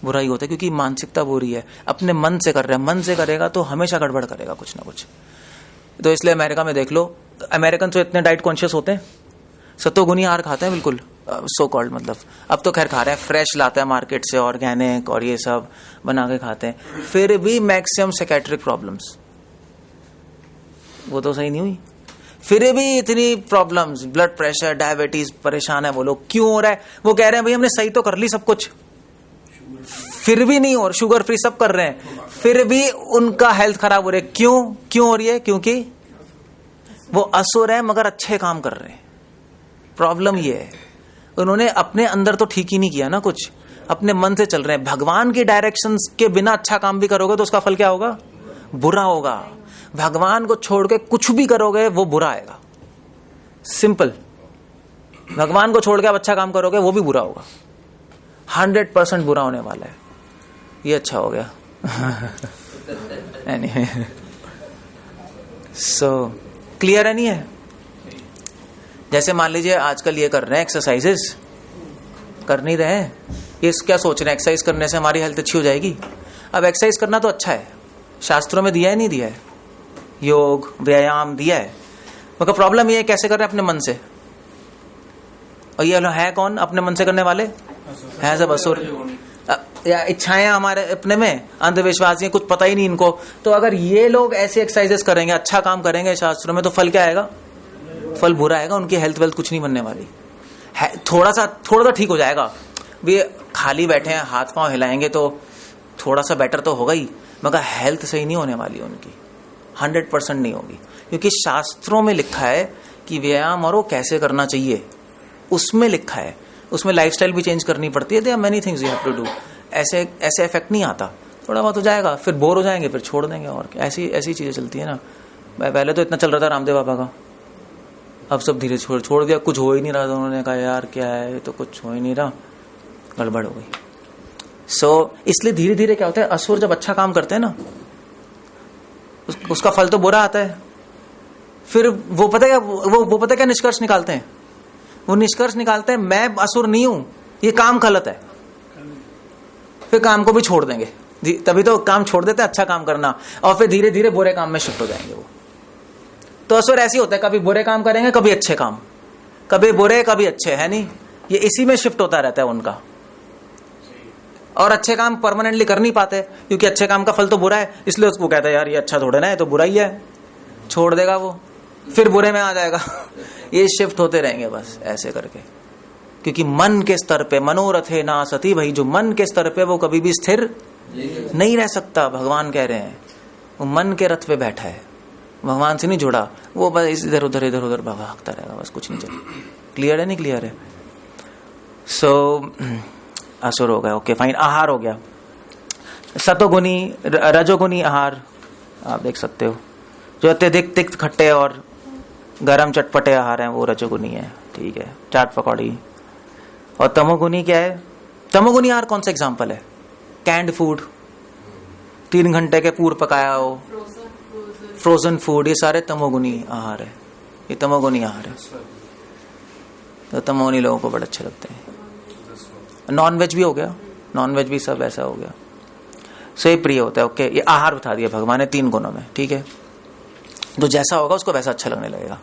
[SPEAKER 1] बुरा ही होता है, क्योंकि मानसिकता बुरी है। अपने मन से कर रहे हैं, मन से करेगा तो हमेशा गड़बड़ करेगा कुछ ना कुछ। तो इसलिए अमेरिका में देख लो, अमेरिकन तो इतने डाइट कॉन्शियस होते हैं, सतोगुणी आहार खाते हैं बिल्कुल, सो कॉल्ड, मतलब अब तो खैर खा रहे हैं, फ्रेश लाते हैं मार्केट से, ऑर्गेनिक और ये सब बना के खाते हैं, फिर भी मैक्सिमम साइकेट्रिक प्रॉब्लम्स। वो तो सही नहीं हुई, फिर भी इतनी प्रॉब्लम्स, ब्लड प्रेशर, डायबिटीज, परेशान है वो लोग। क्यों हो रहा है? वो कह रहे हैं भाई हमने सही तो कर ली सब कुछ, फिर भी नहीं, और शुगर फ्री सब कर रहे हैं, फिर भी उनका हेल्थ खराब हो रही है। क्यों हो रही है? क्योंकि वो असुर है मगर अच्छे काम कर रहे हैं। प्रॉब्लम ये है, उन्होंने अपने अंदर तो ठीक ही नहीं किया ना, कुछ अपने मन से चल रहे हैं। भगवान की डायरेक्शंस के बिना अच्छा काम भी करोगे तो उसका फल क्या होगा? बुरा होगा। भगवान को छोड़ के कुछ भी करोगे वो बुरा आएगा, सिंपल। भगवान को छोड़ के आप अच्छा काम करोगे वो भी बुरा होगा, 100% बुरा होने वाला है। ये अच्छा हो गया। anyway, so क्लियर है नहीं है? जैसे मान लीजिए आजकल ये कर रहे हैं एक्सरसाइजेस, कर नहीं रहे हैं, ये क्या सोच रहे हैं एक्सरसाइज करने से हमारी हेल्थ अच्छी हो जाएगी? अब एक्सरसाइज करना तो अच्छा है, शास्त्रों में दिया है नहीं दिया है? योग व्यायाम दिया है, मगर प्रॉब्लम ये है कैसे कर रहे हैं अपने मन से। और ये है कौन अपने मन से करने वाले? है सब असुर या इच्छाएं हमारे अपने में, अंधविश्वास, ये कुछ पता ही नहीं इनको। तो अगर ये लोग ऐसे एक्सरसाइजेस करेंगे, अच्छा काम करेंगे शास्त्रों में, तो फल क्या आएगा? फल बुरा आएगा, उनकी हेल्थ वेल्थ कुछ नहीं बनने वाली है। थोड़ा सा ठीक हो जाएगा, वे खाली बैठे हैं हाथ पांव हिलाएंगे तो थोड़ा सा बेटर तो होगा ही, मगर हेल्थ सही नहीं होने वाली उनकी, 100% नहीं होगी। क्योंकि शास्त्रों में लिखा है कि व्यायाम और वो कैसे करना चाहिए, उसमें लिखा है। उसमें लाइफस्टाइल भी चेंज करनी पड़ती है। There are many things you have to do. ऐसे इफेक्ट नहीं आता, थोड़ा बहुत हो जाएगा, फिर बोर हो जाएंगे, फिर छोड़ देंगे। और ऐसी चीजें चलती है ना। पहले तो इतना चल रहा था रामदेव बाबा का, अब सब धीरे छोड़ दिया, कुछ हो ही नहीं रहा। तो उन्होंने कहा यार क्या है, तो कुछ हो ही नहीं रहा, गड़बड़ हो गई। इसलिए धीरे धीरे क्या होता है, असुर जब अच्छा काम करते हैं ना, उसका फल तो बुरा आता है। फिर वो पता क्या निष्कर्ष निकालते हैं? वो निष्कर्ष निकालते हैं मैं असुर नहीं हूं, ये काम गलत है। फिर काम को भी छोड़ देंगे, तभी तो काम छोड़ देते हैं अच्छा काम करना, और फिर धीरे धीरे बुरे काम में शिफ्ट हो जाएंगे वो। तो असुर ऐसे होता है, कभी बुरे काम करेंगे, कभी अच्छे काम, कभी बुरे कभी अच्छे, है नहीं? ये इसी में शिफ्ट होता रहता है उनका। और अच्छे काम परमानेंटली कर नहीं पाते, क्योंकि अच्छे काम का फल तो बुरा है, इसलिए उसको कहता है यार ये अच्छा थोड़ा ना है, तो बुरा ही है, छोड़ देगा वो, फिर बुरे में आ जाएगा। ये शिफ्ट होते रहेंगे बस ऐसे करके। क्योंकि मन के स्तर पे मनोरथे ना सती, भाई जो मन के स्तर पे वो कभी भी स्थिर नहीं रह सकता। भगवान कह रहे हैं वो मन के रथ पे बैठा है, भगवान से नहीं जुड़ा, वो बस इधर उधर भागता रहेगा, बस कुछ नहीं चलेगा। क्लियर है? नहीं क्लियर है? असुर हो गया, ओके फाइन। आहार हो गया, सतोगुनी रजोगुनी आहार आप देख सकते हो। जो अत्यधिक तिक्त खट्टे और गरम चटपटे आहार हैं वो रजोगुनी है, ठीक है, चाट पकौड़ी। और तमोगुनी क्या है? तमोगुनी आहार कौन सा एग्जांपल है? कैंड फूड, 3 घंटे के पूर्व पकाया हो, फ्रोजन फूड, ये सारे तमोगुनी आहार है। ये तमोगुनी आहार है, तो तमोगुनी लोगों को बड़े अच्छे लगते हैं। नॉन वेज भी हो गया, नॉन वेज भी सब ऐसा हो गया, सही प्रिय होता है। ओके, ये आहार बता दिया भगवान ने 3 गुणों में, ठीक है। तो जैसा होगा उसको वैसा अच्छा लगने लगेगा।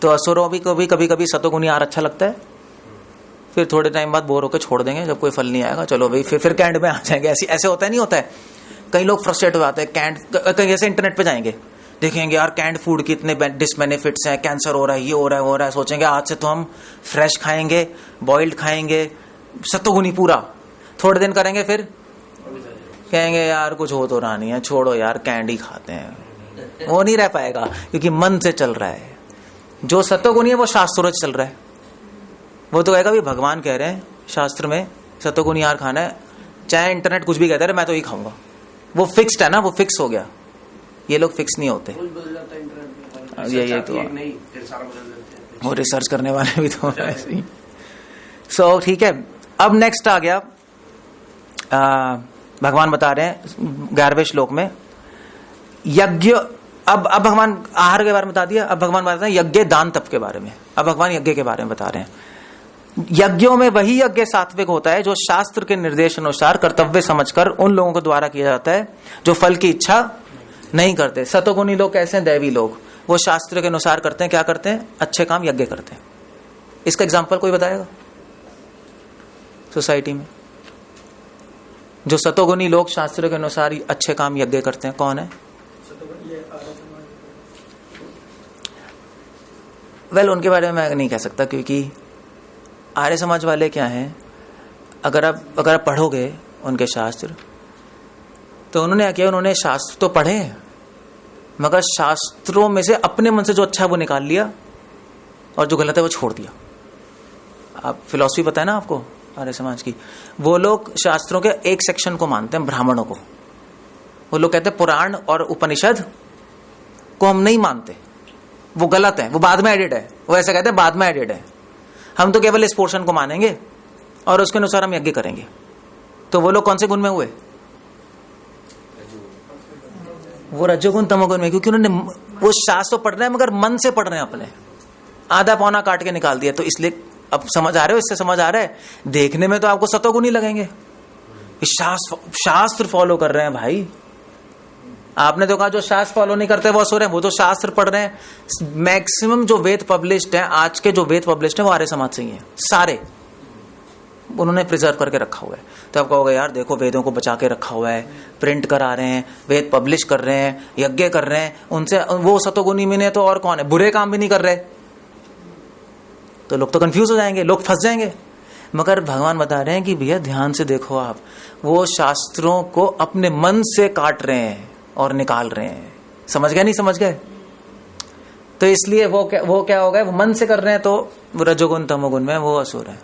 [SPEAKER 1] तो असुरों भी कभी कभी सतोगुनी आहार अच्छा लगता है, फिर थोड़े टाइम बाद बोर होकर छोड़ देंगे, जब कोई फल नहीं आएगा चलो भाई फिर कैंड में आ जाएंगे। ऐसे होता है, नहीं होता है? कई लोग फ्रस्ट्रेट हो जाते हैं कैंड, कहीं ऐसे इंटरनेट पे जाएंगे, देखेंगे यार कैंड फूड की इतने डिसबेनिफिट्स हैं, कैंसर हो रहा है, ये हो रहा है, वो हो रहा है, सोचेंगे आज से तो हम फ्रेश खाएंगे, बॉइल्ड खाएंगे, सतोगुनी पूरा। थोड़े दिन करेंगे, फिर कहेंगे यार कुछ हो तो रहा नहीं है, छोड़ो यार कैंडी खाते हैं। वो नहीं रह पाएगा, क्योंकि मन से चल रहा है। जो सतोगुनी है वो शास्त्रों से चल रहा है। वो तो कहेगा भी भगवान कह रहे हैं शास्त्र में सतोगुनी आहार खाना है, चाहे इंटरनेट कुछ भी कहता है मैं तो ही खाऊंगा। वो फिक्स्ड है ना, वो फिक्स हो गया। ये लोग फिक्स नहीं होते। ये तो वो रिसर्च करने वाले भी तो ऐसे ही। सो ठीक है, अब नेक्स्ट आ गया, भगवान बता रहे हैं 11वें श्लोक में यज्ञ। अब भगवान आहार के बारे में बता दिया, अब भगवान बता रहे हैं यज्ञ दान तप के बारे में। अब भगवान यज्ञ के बारे में बता रहे हैं। यज्ञों में वही यज्ञ सात्विक होता है जो शास्त्र के निर्देश अनुसार कर्तव्य समझकर उन लोगों के द्वारा किया जाता है जो फल की इच्छा नहीं करते। सतोगुनी लोग कैसे हैं? दैवी लोग, वो शास्त्र के अनुसार करते हैं। क्या करते हैं? अच्छे काम, यज्ञ करते हैं। इसका एग्जाम्पल कोई बताएगा सोसाइटी में? जो सतोगुनी लोग शास्त्र के अनुसार अच्छे काम यज्ञ करते हैं, कौन है? उनके बारे में मैं नहीं कह सकता, क्योंकि आर्य समाज वाले क्या हैं, अगर आप पढ़ोगे उनके शास्त्र, तो उन्होंने क्या किया, उन्होंने शास्त्र तो पढ़े मगर शास्त्रों में से अपने मन से जो अच्छा है वो निकाल लिया और जो गलत है वो छोड़ दिया। आप फिलॉसफी पता है ना आपको आर्य समाज की? वो लोग शास्त्रों के एक सेक्शन को मानते हैं, ब्राह्मणों को। वो लोग कहते हैं पुराण और उपनिषद को हम नहीं मानते, वो गलत है, वो बाद में एडिड है। वो ऐसा कहते हैं बाद में एडिड है, हम तो केवल इस पोर्शन को मानेंगे और उसके अनुसार हम यज्ञ करेंगे। तो वो लोग कौन से गुण में हुए? वो रजोगुण तमोगुण में, क्योंकि उन्होंने वो शास्त्र पढ़ रहे हैं मगर मन से पढ़ रहे हैं, अपने आधा पौना काट के निकाल दिया। तो इसलिए अब समझ आ रहे हो, इससे समझ आ रहा है। देखने में तो आपको सतोगुण ही लगेंगे, शास्त्र फॉलो कर रहे हैं भाई। आपने तो कहा जो शास्त्र फॉलो नहीं करते वो असुर है, वो तो शास्त्र पढ़ रहे हैं। मैक्सिमम जो वेद पब्लिश्ड है, आज के जो वेद पब्लिश्ड है वो आर्य समाज से ही है, सारे उन्होंने प्रिजर्व करके रखा हुआ है। तो आप कहोगे यार देखो वेदों को बचा के रखा हुआ है, प्रिंट करा रहे हैं, वेद पब्लिश कर रहे हैं, यज्ञ कर रहे हैं, उनसे वो सतोगुनी मिले तो और कौन है, बुरे काम भी नहीं कर रहे। तो लोग तो कंफ्यूज हो जाएंगे, लोग फंस जाएंगे। मगर भगवान बता रहे हैं कि भैया ध्यान से देखो आप, वो शास्त्रों को अपने मन से काट रहे हैं और निकाल रहे हैं। समझ गए, नहीं समझ गए? तो इसलिए वो क्या हो गए, वो मन से कर रहे हैं तो रजोगुण तमोगुण में वो असुर है,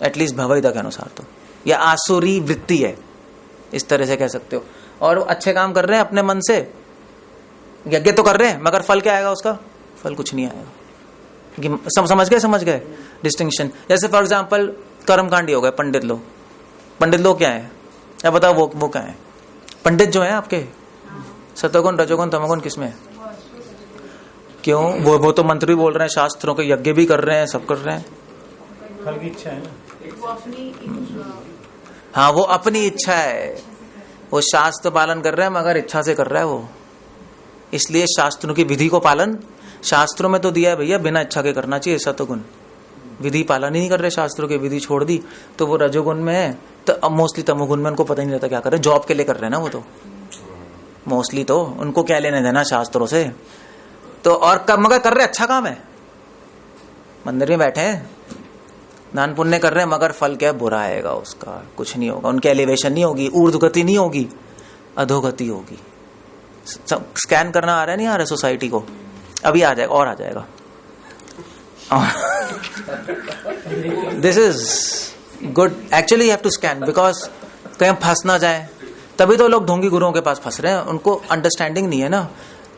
[SPEAKER 1] एटलीस्ट भगवद्गीता के अनुसार तो, या आसुरी वृत्ति है, इस तरह से कह सकते हो। और अच्छे काम कर रहे हैं अपने मन से, यज्ञ तो कर रहे हैं, मगर फल क्या आएगा उसका? फल कुछ नहीं आएगा। समझ गए डिस्टिंक्शन। जैसे फॉर एग्जाम्पल कर्मकांडी हो गए पंडित लोग क्या है, अब बताओ वो क्या है? पंडित जो है आपके, सतोगुण रजोगुण तमोगुण किसमें है? क्यों? वो तो मंत्र भी बोल रहे हैं, शास्त्रों के यज्ञ भी कर रहे हैं, सब कर रहे हैं।
[SPEAKER 2] फल की इच्छा है ना,
[SPEAKER 1] हाँ वो अपनी इच्छा है, वो शास्त्र पालन कर रहे हैं मगर इच्छा से कर रहा है वो। इसलिए शास्त्रों की विधि को पालन शास्त्रों में तो दिया है भैया, बिना इच्छा के करना चाहिए सतोगुण। विधि पालन ही नहीं कर रहे, शास्त्रों की विधि छोड़ दी तो वो रजोगुण में है। तो मोस्टली तमोगुण में उनको पता ही नहीं रहता क्या कर रहे, जॉब के लिए कर रहे हैं ना वो तो मोस्टली, तो उनको क्या लेने देना शास्त्रों से। तो और मगर कर रहे अच्छा काम है, मंदिर में बैठे हैं, दान पुण्य कर रहे हैं, मगर फल क्या बुरा आएगा उसका, कुछ नहीं होगा, उनके एलिवेशन नहीं होगी, ऊर्ध्वगति नहीं होगी, अधोगति होगी। स्कैन करना आ रहा है, नहीं आ रहा सोसाइटी को? अभी आ जाएगा, और आ जाएगा। This is good, actually you have to scan, because कहीं फंस ना जाए। तभी तो लोग ढोंगी गुरुओं के पास फंस रहे हैं, उनको अंडरस्टैंडिंग नहीं है ना।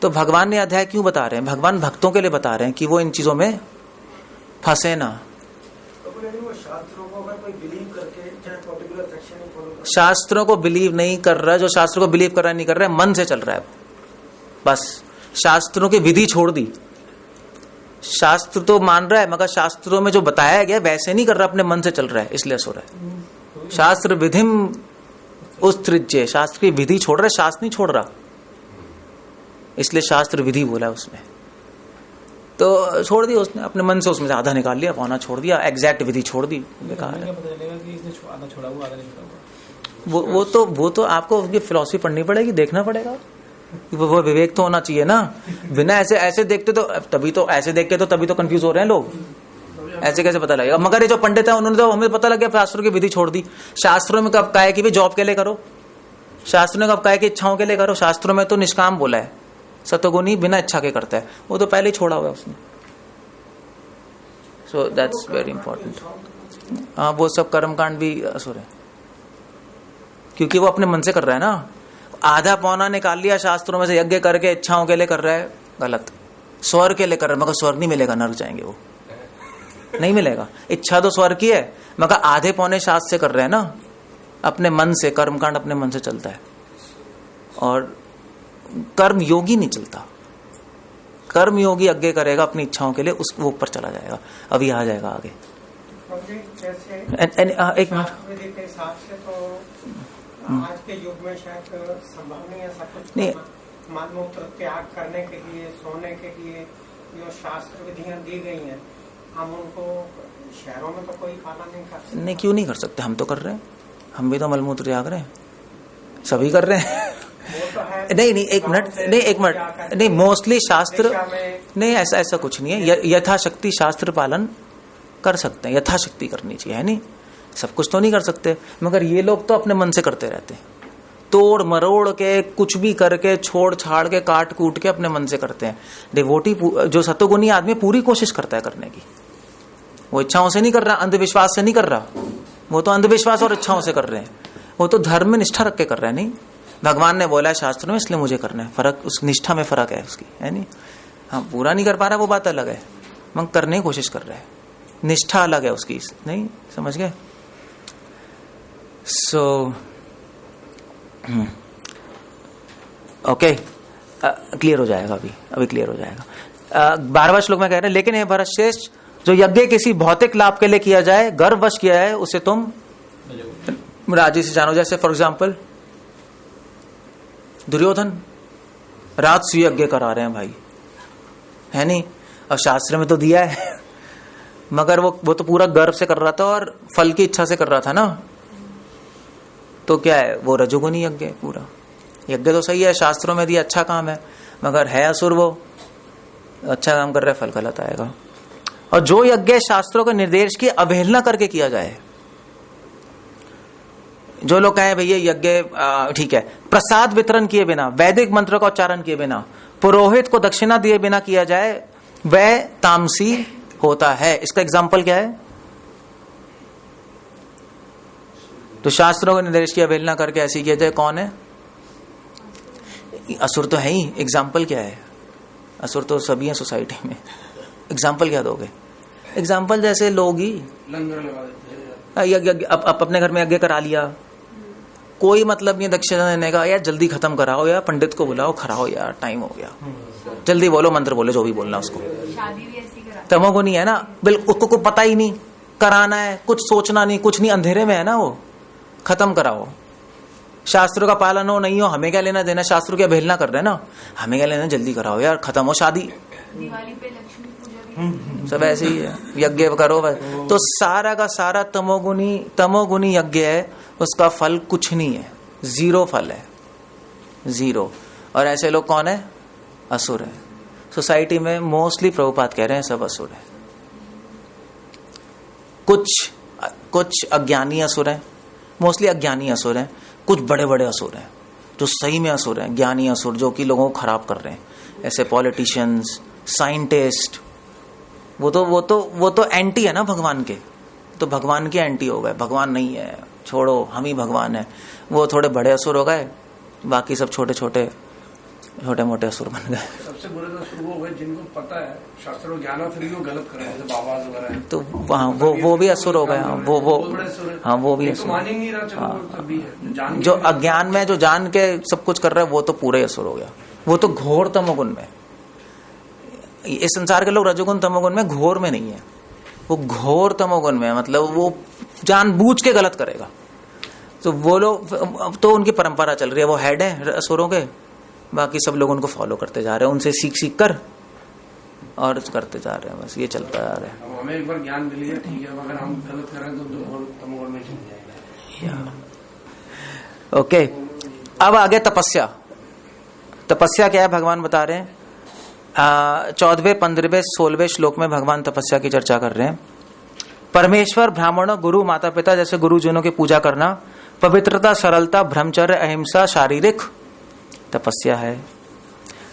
[SPEAKER 1] तो भगवान ने अध्याय क्यों बता रहे हैं? भगवान भक्तों के लिए बता रहे हैं कि वो इन चीजों में फंसे ना। शास्त्रों को बिलीव नहीं कर रहा, जो शास्त्रों को बिलीव कर रहा है नहीं कर रहा है, मन से चल रहा है बस। शास्त्रों की विधि छोड़ दी, शास्त्र तो मान रहा है मगर शास्त्रों में जो बताया गया वैसे नहीं कर रहा, अपने मन से चल रहा है, इसलिए असुर है। शास्त्र विधिम उत्सृज्य, शास्त्र की विधि छोड़ रहा है, शास्त्र नहीं छोड़ रहा, इसलिए शास्त्र विधि बोला है उसमें। तो छोड़ दिया उसने अपने मन से, उसमें से आधा निकाल लिया, पौना छोड़ दिया, एग्जैक्ट विधि छोड़ दी, बेकार है। वो तो आपको उसकी फिलॉसफी पढ़नी पड़ेगी, देखना पड़ेगा, वो विवेक तो होना चाहिए ना। बिना ऐसे देखते तो तभी तो ऐसे देख के तो तभी तो कंफ्यूज हो रहे हैं लोग, ऐसे कैसे पता लगेगा? मगर ये जो पंडित है उन्होंने तो हमें पता लग गया, शास्त्रों की विधि छोड़ दी। शास्त्रों में कब कहा है कि भी जॉब के लिए करो, शास्त्रों ने कब कहा है कि इच्छाओं के लिए करो? शास्त्रों में तो निष्काम बोला है, सतोगुणी बिना इच्छा के करता है, वो तो पहले ही छोड़ा हुआ है उसने। So that's very important. हाँ वो सब कर्मकांड भी असुर है, क्योंकि वो अपने मन से कर रहा है ना। आधा पौना निकाल लिया शास्त्रों में से, यज्ञ करके इच्छाओं के लिए कर रहा है, गलत। स्वर्ग के लिए कर रहा है, मगर स्वर्ग नहीं मिलेगा, नरक जाएंगे, वो नहीं मिलेगा। इच्छा तो स्वर्ग की है, मगर आधे पौने शास्त्र से कर रहे हैं ना, अपने मन से। कर्मकांड अपने मन से चलता है, और कर्म योगी नहीं चलता। कर्म योगी यज्ञ करेगा अपनी इच्छाओं के लिए, वो ऊपर चला जाएगा, अभी आ जाएगा आगे। एक मिनट,
[SPEAKER 3] आज के युग में शायद संभव नहीं है सब कुछ
[SPEAKER 1] नहीं,
[SPEAKER 3] मलमूत्र त्याग करने के लिए, सोने के लिए जो शास्त्र विधियां दी गई हैं, हम उनको शहरों में तो कोई पालन नहीं कर सकते।
[SPEAKER 1] नहीं, क्यों नहीं कर सकते? हम तो कर रहे हैं, हम भी तो मलमूत्र त्याग रहे हैं, सभी कर रहे हैं। नहीं एक मिनट, नहीं मोस्टली शास्त्र नहीं, ऐसा कुछ नहीं है। यथाशक्ति शास्त्र पालन कर सकते हैं, यथाशक्ति करनी चाहिए, है नहीं? सब कुछ तो नहीं कर सकते, मगर ये लोग तो अपने मन से करते रहते हैं, तोड़ मरोड़ के, कुछ भी करके, छोड़ छाड़ के, काट कूट के अपने मन से करते हैं। डिवोटी जो सतोगुणी आदमी पूरी कोशिश करता है करने की, वो इच्छाओं से नहीं कर रहा, अंधविश्वास से नहीं कर रहा, वो तो अंधविश्वास और इच्छाओं से कर रहे हैं, वो तो धर्म में निष्ठा रख के कर रहे हैं। नहीं, भगवान ने बोला है शास्त्रों में, इसलिए मुझे करना है। फर्क उस निष्ठा में फर्क है उसकी, है नहीं? हाँ पूरा नहीं कर पा रहा वो बात अलग है, मगर करने की कोशिश कर रहा है, निष्ठा अलग है उसकी। नहीं समझ गए? सो ओके, क्लियर हो जाएगा, अभी क्लियर हो जाएगा। 12वां श्लोक में कह रहे हैं, लेकिन हे भरत श्रेष्ठ, जो यज्ञ किसी भौतिक लाभ के लिए किया जाए, गर्ववश किया है, उसे तुम राजी से जानो। जैसे फॉर एग्जाम्पल दुर्योधन राजसूय यज्ञ करा रहे हैं भाई, है नहीं, और शास्त्र में तो दिया है मगर वो तो पूरा गर्व से कर रहा था और फल की इच्छा से कर रहा था ना, तो क्या है, वो रजोगुनी यज्ञ है पूरा। यज्ञ तो सही है, शास्त्रों में दिया, अच्छा काम है, मगर है असुर, वो अच्छा काम कर रहा है, फल गलत आएगा। और जो यज्ञ शास्त्रों के निर्देश की अवहेलना करके किया जाए, जो लोग कहें भैया यज्ञ ठीक है, प्रसाद वितरण किए बिना, वैदिक मंत्र का उच्चारण किए बिना, पुरोहित को दक्षिणा दिए बिना किया जाए, वह तामसी होता है। इसका एग्जाम्पल क्या है? तो शास्त्रों के निर्देश की अवहेलना करके ऐसी किया जाए, कौन है? असुर तो है ही। एग्जाम्पल क्या है? असुर तो सभी हैं सोसाइटी में। एग्जाम्पल क्या दोगे? एग्जाम्पल जैसे लोग ही
[SPEAKER 2] लंगर लगा देते हैं।
[SPEAKER 1] यज्ञ अब अपने घर में यज्ञ करा लिया, कोई मतलब नहीं दक्षिणा देने का, यार जल्दी खत्म कराओ, यार पंडित को बुलाओ, खराओ यार, टाइम हो गया, जल्दी बोलो, मंत्र बोलो, जो भी बोलना उसको।
[SPEAKER 4] शादी भी ऐसी करा,
[SPEAKER 1] तमोगुनी है ना, बिल्कुल, उसको कुछ पता ही नहीं, कराना है, कुछ सोचना नहीं, कुछ नहीं, अंधेरे में है ना वो, खत्म कराओ। शास्त्रों का पालन हो नहीं हो, हमें क्या लेना देना, शास्त्रों की अवहेलना कर रहे हैं ना, हमें क्या लेना, जल्दी कराओ यार, खत्म हो शादी।
[SPEAKER 4] दिवाली पे लक्ष्मी पूजा भी
[SPEAKER 1] सब ऐसे ही है, यज्ञ करो बस। तो सारा का सारा तमोगुनी यज्ञ है, उसका फल कुछ नहीं है, जीरो फल है, जीरो। और ऐसे लोग कौन है? असुर है। सोसाइटी में मोस्टली प्रभुपाद कह रहे हैं सब असुर है। कुछ अज्ञानी असुर है, मोस्टली अज्ञानी असुर है, कुछ बड़े बड़े असुर हैं जो सही में असुर हैं, ज्ञानी असुर जो कि लोगों को खराब कर रहे हैं, ऐसे पॉलिटिशियंस, साइंटिस्ट। वो तो एंटी है ना भगवान के, तो भगवान के एंटी हो गए, भगवान नहीं है, छोड़ो, हम ही भगवान है। वो थोड़े बड़े असुर हो गए, बाकी सब छोटे मोटे असुर बन गए।
[SPEAKER 2] सबसे बुरे तो असुर वो है जिनको पता है शास्त्रों ज्ञान है, फिर भी वो गलत कर रहे हैं, जैसे बाबा वगैरह हैं।
[SPEAKER 1] तो वहाँ वो भी असुर हो गए। हाँ वो भी असुर।
[SPEAKER 2] मान ही नहीं रहा, चलो तब भी है।
[SPEAKER 1] जो अज्ञान में जो जान के सब कुछ कर रहा है, वो तो पूरे असुर हो गया, वो तो घोर तमोगुण में। इस संसार के लोग रजोगुण तमोगुण में, घोर में नहीं है, वो घोर तमोगुण में, मतलब वो जानबूझ के गलत करेगा। तो वो लोग, तो उनकी परंपरा चल रही है, वो हेड है असुरों के, बाकी सब लोग उनको फॉलो करते जा रहे हैं, उनसे सीख कर और करते जा रहे हैं, बस ये चलता जा रहा है।
[SPEAKER 2] हमें एक बार ज्ञान मिल गया, ठीक है, अगर हम गलत करें तो तमोगुण में चल जाएगा।
[SPEAKER 1] ओके, अब आगे तपस्या। तपस्या क्या है भगवान बता रहे हैं। 14वें, 15वें, 16वें श्लोक में भगवान तपस्या की चर्चा कर रहे हैं। परमेश्वर, ब्राह्मणों, गुरु, माता पिता जैसे गुरुजनों की पूजा करना, पवित्रता, सरलता, ब्रह्मचर्य, अहिंसा शारीरिक तपस्या है।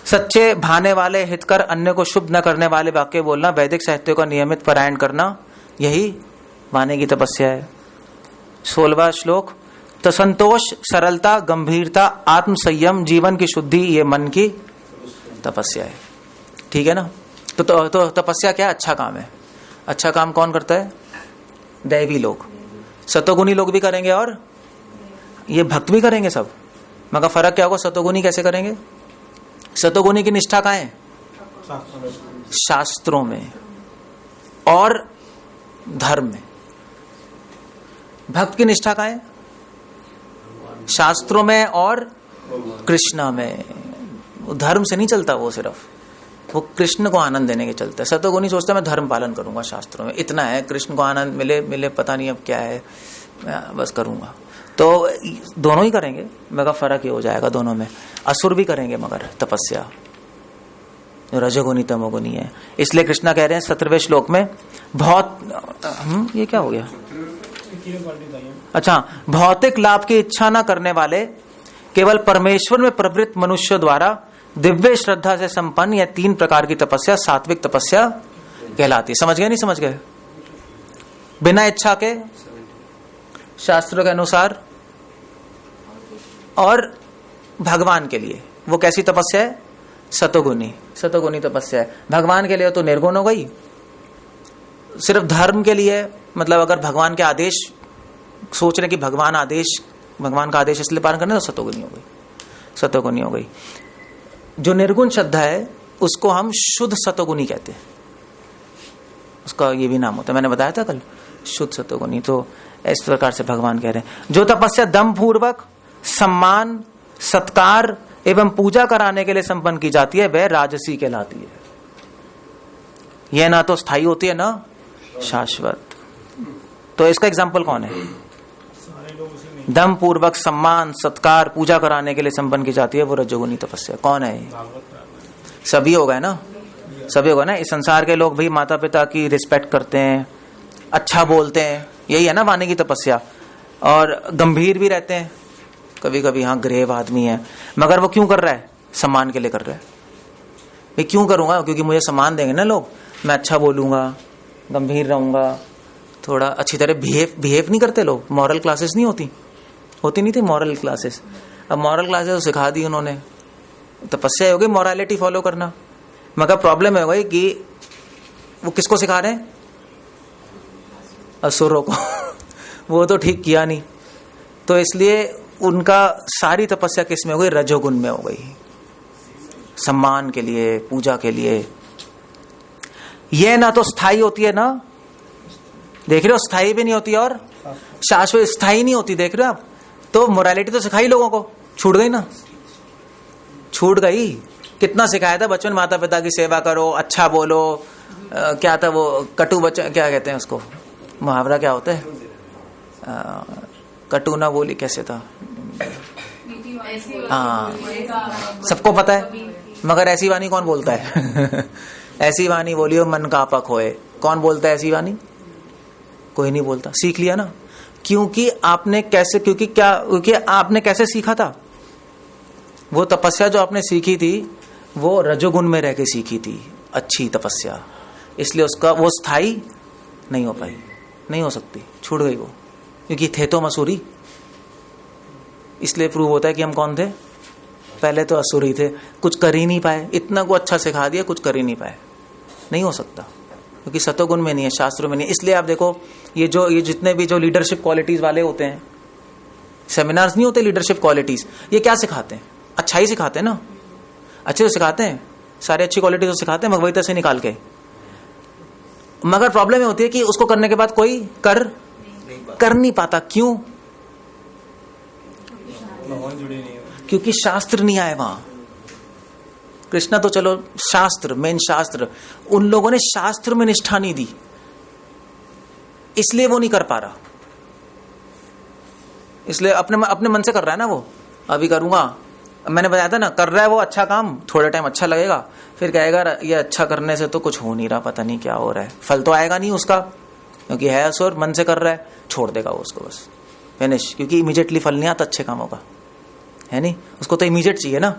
[SPEAKER 1] सच्चे, भाने वाले, हितकर, अन्य को शुभ न करने वाले वाक्य बोलना, वैदिक साहित्य का नियमित पारायण करना, यही वाणी की तपस्या है। 16वां श्लोक, तो संतोष, सरलता, गंभीरता, आत्म संयम, जीवन की शुद्धि, ये मन की तपस्या है। ठीक है ना। तो तपस्या क्या है? अच्छा काम है। अच्छा काम कौन करता है? दैवी लोग, सतोगुणी लोग भी करेंगे और ये भक्त भी करेंगे सब, मगर फर्क क्या होगा? सतोगुणी कैसे करेंगे? सतोगुणी की निष्ठा कहाँ है? शास्त्रों में और धर्म में। भक्त की निष्ठा कहाँ है? शास्त्रों में और कृष्णा में। धर्म से नहीं चलता, वो सिर्फ वो कृष्ण को आनंद देने के चलता है। सतोगुणी सोचता है मैं धर्म पालन करूंगा, शास्त्रों में इतना है, कृष्ण को आनंद मिले पता नहीं अब क्या है, मैं बस करूंगा। तो दोनों ही करेंगे, मगर फर्क ये हो जाएगा दोनों में। असुर भी करेंगे मगर तपस्या, जो रजोगुणी तमोगुणी है। इसलिए कृष्णा कह रहे हैं 17वें श्लोक में, बहुत ये क्या हो गया? अच्छा, भौतिक लाभ की इच्छा न करने वाले, केवल परमेश्वर में प्रवृत्त मनुष्य द्वारा दिव्य श्रद्धा से संपन्न, यह 3 प्रकार की तपस्या सात्विक तपस्या कहलाती है। समझ गए? नहीं समझ गए? बिना इच्छा के, शास्त्रों के अनुसार और भगवान के लिए। वो कैसी तपस्या है? सतोगुणी तपस्या है। भगवान के लिए तो निर्गुण हो गई। सिर्फ धर्म के लिए, मतलब अगर भगवान के आदेश सोच रहे कि भगवान का आदेश इसलिए पालन करना, तो सतोगुणी हो गई। जो निर्गुण श्रद्धा है उसको हम शुद्ध सतोगुणी कहते हैं, उसका ये भी नाम होता है, मैंने बताया था कल, शुद्ध सतोगुणी। तो इस प्रकार से भगवान कह रहे हैं जो तपस्या दम पूर्वक सम्मान सत्कार एवं पूजा कराने के लिए संपन्न की जाती है वह राजसी कहलाती है। यह ना तो स्थायी होती है ना शाश्वत। तो इसका एग्जाम्पल कौन है? दम पूर्वक सम्मान सत्कार पूजा कराने के लिए संपन्न की जाती है वो रजोगुनी तपस्या। कौन है? सभी हो गए ना, सभी हो गए ना। इस संसार के लोग भी माता पिता की रिस्पेक्ट करते हैं, अच्छा बोलते हैं, यही है ना वाणी की तपस्या। और गंभीर भी रहते हैं कभी कभी, हाँ ग्रेव आदमी है, मगर वो क्यों कर रहा है? सम्मान के लिए कर रहा है। मैं क्यों करूंगा? क्योंकि मुझे सम्मान देंगे ना लोग, मैं अच्छा बोलूंगा, गंभीर रहूंगा, थोड़ा अच्छी तरह बिहेव नहीं करते लोग। मॉरल क्लासेस नहीं होती नहीं थी मॉरल क्लासेस। अब मॉरल क्लासेस तो सिखा दी उन्होंने, तपस्या हो गई मॉरलिटी फॉलो करना। मगर प्रॉब्लम है भाई कि वो किसको सिखा रहे हैं? असुरों को वो तो ठीक किया नहीं, तो इसलिए उनका सारी तपस्या किस में हो गई? रजोगुण में हो गई, सम्मान के लिए, पूजा के लिए। यह ना तो स्थायी होती है ना, देख रहे हो, स्थायी भी नहीं होती और शाश्वत स्थायी नहीं होती, देख रहे हो आप। तो मोरालिटी तो सिखाई लोगों को, छूट गई ना, छूट गई। कितना सिखाया था बचपन, माता पिता की सेवा करो, अच्छा बोलो, क्या था वो कटु बच्चा, क्या कहते हैं उसको, मुहावरा क्या होता है, कटु ना बोली, कैसे था, हाँ सबको पता है, मगर ऐसी वाणी कौन बोलता है? ऐसी वाणी बोलियो मन का आपक होए, कौन बोलता है ऐसी वाणी? कोई नहीं बोलता। सीख लिया ना, क्योंकि आपने कैसे, क्योंकि आपने कैसे सीखा था? वो तपस्या जो आपने सीखी थी वो रजोगुण में रह के सीखी थी, अच्छी तपस्या, इसलिए उसका वो स्थायी नहीं हो पाई, नहीं हो सकती, छूट गई वो, क्योंकि थे तो मसूरी। इसलिए प्रूव होता है कि हम कौन थे? पहले तो असुरी थे, कुछ कर ही नहीं पाए, इतना को अच्छा सिखा दिया, कुछ कर ही नहीं पाए, नहीं हो सकता, क्योंकि सतोगुण में नहीं है, शास्त्रों में नहीं है। इसलिए आप देखो ये जितने भी जो लीडरशिप क्वालिटीज वाले होते हैं, सेमिनार्स नहीं होते लीडरशिप क्वालिटीज, ये क्या सिखाते हैं? अच्छा ही सिखाते हैं ना, अच्छे से सिखाते हैं, सारी अच्छी क्वालिटीज सिखाते हैं भगवद्गीता से निकाल के। मगर प्रॉब्लम ये होती है कि उसको करने के बाद कोई कर नहीं पाता। क्यों? क्योंकि शास्त्र नहीं आए वहां। कृष्णा तो चलो शास्त्र, मेन शास्त्र, उन लोगों ने शास्त्र में निष्ठा नहीं दी, इसलिए वो नहीं कर पा रहा। इसलिए अपने मन से कर रहा है ना वो, अभी करूंगा, मैंने बताया था ना, कर रहा है वो अच्छा काम, थोड़े टाइम अच्छा लगेगा, फिर कहेगा ये अच्छा करने से तो कुछ हो नहीं रहा, पता नहीं क्या हो रहा है, फल तो आएगा नहीं उसका, क्योंकि है असुर, मन से कर रहा है, छोड़ देगा वो उसको, बस फिनिश। क्योंकि इमीडिएटली फल नहीं आता अच्छे कामों का, है नहीं, उसको तो इमीडिएट चाहिए ना।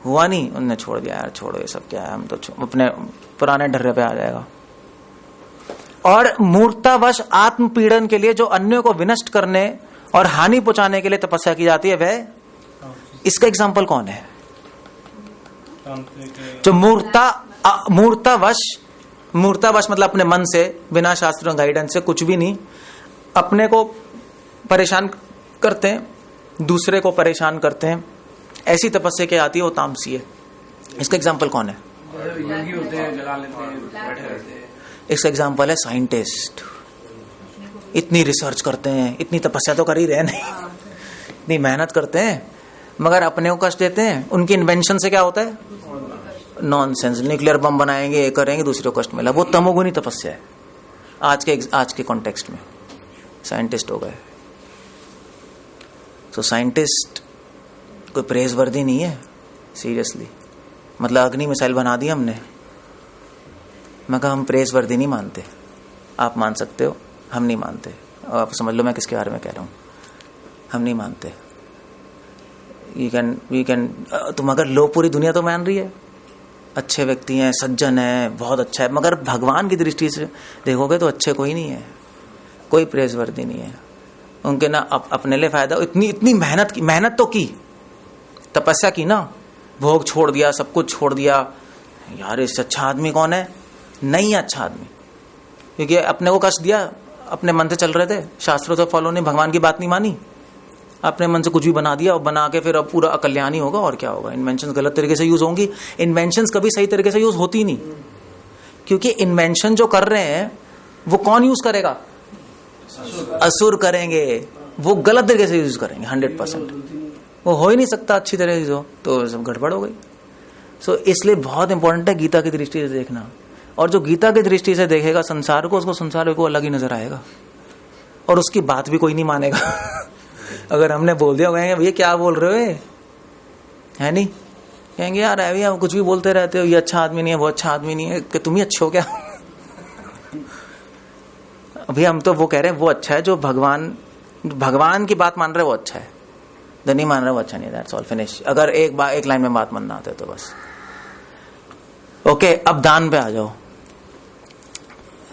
[SPEAKER 1] हुआ नहीं, उनने छोड़ दिया, यार छोड़ो ये सब क्या है, हम तो अपने पुराने ढर्रे पे आ जाएगा। और मूर्तावश आत्मपीड़न के लिए जो अन्यों को विनष्ट करने और हानि पहुंचाने के लिए तपस्या की जाती है, वह, इसका एग्जाम्पल कौन है? जो मूर्तावश मतलब अपने मन से, बिना शास्त्रों गाइडेंस से, कुछ भी नहीं, अपने को परेशान करते हैं, दूसरे को परेशान करते हैं, ऐसी तपस्या क्या आती है, वो तामसी है। इसका एग्जाम्पल कौन है?
[SPEAKER 2] योगी होते हैं, जला लेते हैं, बैठे रहते हैं।
[SPEAKER 1] इसका एग्जाम्पल है साइंटिस्ट, इतनी रिसर्च करते हैं, इतनी तपस्या तो कर ही रहे नहीं, इतनी मेहनत करते हैं, मगर अपने को कष्ट देते हैं। उनकी इन्वेंशन से क्या होता है? नॉनसेंस, न्यूक्लियर बम बनाएंगे, ये करेंगे, दूसरे को कष्ट मिला, वो तमोगुनी तपस्या है। आज के कॉन्टेक्स्ट में साइंटिस्ट हो गए। तो साइंटिस्ट कोई प्रेजवर्दी नहीं है, सीरियसली। मतलब अग्नि मिसाइल बना दी हमने, मगर हम प्रेजवर्दी नहीं मानते। आप मान सकते हो, हम नहीं मानते। आप समझ लो मैं किसके बारे में कह रहा हूं, हम नहीं मानते। वी कैन तुम अगर लो, पूरी दुनिया तो मान रही है, अच्छे व्यक्ति हैं, सज्जन है, बहुत अच्छा है, मगर भगवान की दृष्टि से देखोगे तो अच्छे कोई नहीं है, कोई प्रेजवर्दी नहीं है। उनके ना अपने लिए फायदा, इतनी मेहनत तो की, तपस्या की ना, भोग छोड़ दिया, सब कुछ छोड़ दिया। यार इससे अच्छा आदमी कौन है? नहीं अच्छा आदमी, क्योंकि अपने को कष्ट दिया, अपने मन से चल रहे थे, शास्त्रों से फॉलो नहीं, भगवान की बात नहीं मानी, अपने मन से कुछ भी बना दिया, और बना के फिर अब पूरा अकल्याण ही होगा, और क्या होगा। इन्वेंशंस गलत तरीके से यूज होंगी, इन्वेंशंस कभी सही तरीके से यूज होती नहीं, क्योंकि इन्वेंशन जो कर रहे हैं वो कौन यूज करेगा? असुर करेंगे, वो गलत तरीके से यूज करेंगे 100%। वो हो ही नहीं सकता अच्छी तरह से, तो सब गड़बड़ हो गई। सो इसलिए बहुत इंपॉर्टेंट है गीता की दृष्टि से देखना, और जो गीता की दृष्टि से देखेगा संसार को, उसको संसार को अलग ही नजर आएगा और उसकी बात भी कोई नहीं मानेगा। अगर हमने बोल दिया कहेंगे भैया क्या बोल रहे हो, है नहीं, कहेंगे यार अभी आप कुछ भी बोलते रहते हो, ये अच्छा आदमी नहीं है, वो अच्छा आदमी नहीं है, कि तुम ही अच्छे हो क्या? अभी हम तो वो कह रहे हैं वो अच्छा है, जो भगवान की बात मान रहे वो अच्छा है, जो नहीं मान रहे वो अच्छा नहीं है। That's all, finish. अगर एक लाइन में बात मानना आता है तो बस ओके। अब दान पे आ जाओ।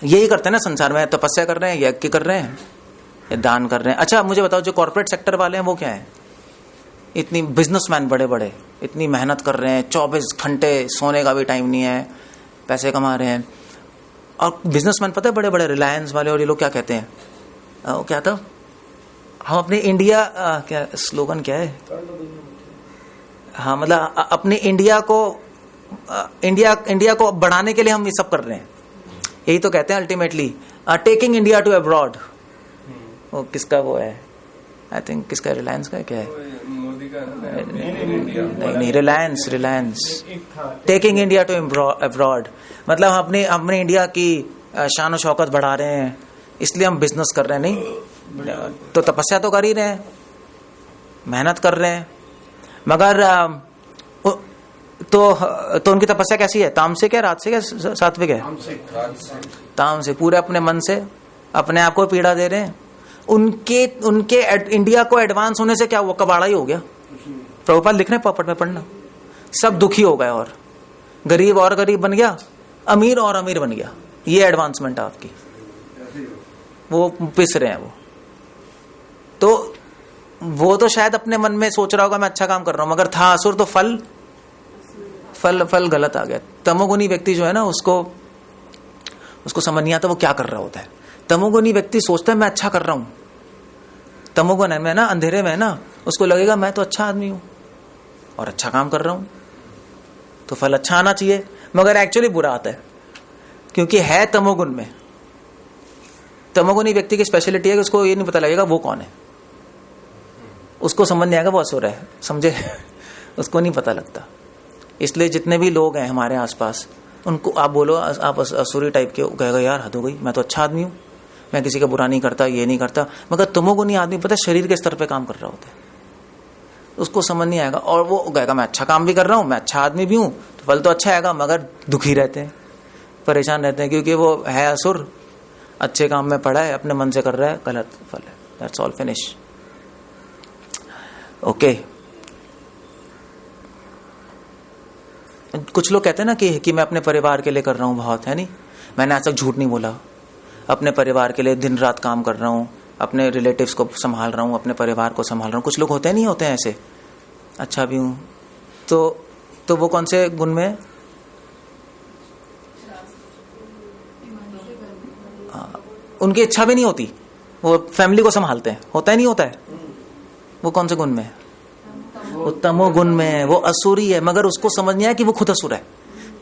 [SPEAKER 1] यही करते हैं ना संसार में, तपस्या कर रहे हैं, यज्ञ कर रहे हैं, दान कर रहे हैं। अच्छा मुझे बताओ, जो कॉर्पोरेट सेक्टर वाले हैं वो क्या है? इतनी बिजनेसमैन बड़े बड़े इतनी मेहनत कर रहे हैं, 24 घंटे सोने का भी टाइम नहीं है, पैसे कमा रहे हैं। और बिजनेसमैन पता है बड़े बड़े रिलायंस वाले और ये लोग क्या कहते हैं, क्या था, हम अपने इंडिया क्या स्लोगन क्या है, हाँ मतलब अपने इंडिया को बढ़ाने के लिए हम ये सब कर रहे हैं, यही तो कहते हैं ultimately, taking India to abroad. वो किसका वो है, आई थिंक किसका, रिलायंस का क्या है,
[SPEAKER 2] मोदी का
[SPEAKER 1] नहीं Reliance, taking India to abroad, मतलब हम अपने इंडिया की शान और शौकत बढ़ा रहे हैं, इसलिए हम बिजनेस कर रहे हैं। नहीं तो तपस्या तो कर ही रहे हैं, मेहनत कर रहे हैं, मगर तो उनकी तपस्या कैसी है, तामसिक है, राजसिक है, सात्विक है? तामसिक। पूरे अपने मन से अपने आप को पीड़ा दे रहे हैं। उनके इंडिया को एडवांस होने से क्या हुआ, कबाड़ा ही हो गया। प्रभुपाद लिख रहे हैं पॉपट में, पढ़ना, सब दुखी हो गए और गरीब और गरीब बन गया, अमीर और अमीर बन गया। ये एडवांसमेंट है आपकी, वो पिस रहे हैं वो तो शायद अपने मन में सोच रहा होगा मैं अच्छा काम कर रहा हूं, मगर था असुर तो फल गलत आ गया। तमोगुनी व्यक्ति जो है ना, उसको समझ नहीं आता वो क्या कर रहा होता है। तमोगुनी व्यक्ति सोचता है मैं अच्छा कर रहा हूं, तमोगुण में ना, अंधेरे में ना, उसको लगेगा मैं तो अच्छा आदमी हूं और अच्छा काम कर रहा हूं, तो फल अच्छा आना चाहिए, मगर एक्चुअली बुरा आता है, क्योंकि है तमोगुण में। तमोगुनी व्यक्ति की स्पेशलिटी है कि उसको ये नहीं पता लगेगा वो कौन है, उसको समझ नहीं आएगा वो असुर है, समझे? उसको नहीं पता लगता। इसलिए जितने भी लोग हैं हमारे आसपास, उनको आप बोलो आप असुरी टाइप के, कहेगा यार हद हो गई, मैं तो अच्छा आदमी हूं, मैं किसी का बुरा नहीं करता, ये नहीं करता। मगर तमोगुनी आदमी पता है शरीर के स्तर पे काम कर रहा होता है, उसको समझ नहीं आएगा, और वो कहेगा मैं अच्छा काम भी कर रहा हूं, मैं अच्छा आदमी भी हूं, तो फल तो अच्छा आएगा, मगर दुखी रहते हैं, परेशान रहते हैं, क्योंकि वो है असुर, अच्छे काम में पड़ा है, अपने मन से कर रहा है, गलत फल है। That's all, finish. ओके। कुछ लोग कहते हैं ना कि मैं अपने परिवार के लिए कर रहा हूं बहुत, है नहीं, मैंने आज तक झूठ नहीं बोला, अपने परिवार के लिए दिन रात काम कर रहा हूं, अपने रिलेटिव्स को संभाल रहा हूं, अपने परिवार को संभाल रहा हूं। कुछ लोग होते नहीं होते हैं ऐसे, अच्छा भी हूं, तो वो कौन से गुण में? उनकी इच्छा भी नहीं होती, वो फैमिली को संभालते हैं, होता है नहीं होता है, वो कौन से गुण में? वो तमोगुण में है, वो असुरी है, मगर उसको समझ नहीं आया कि वो खुद असुर है।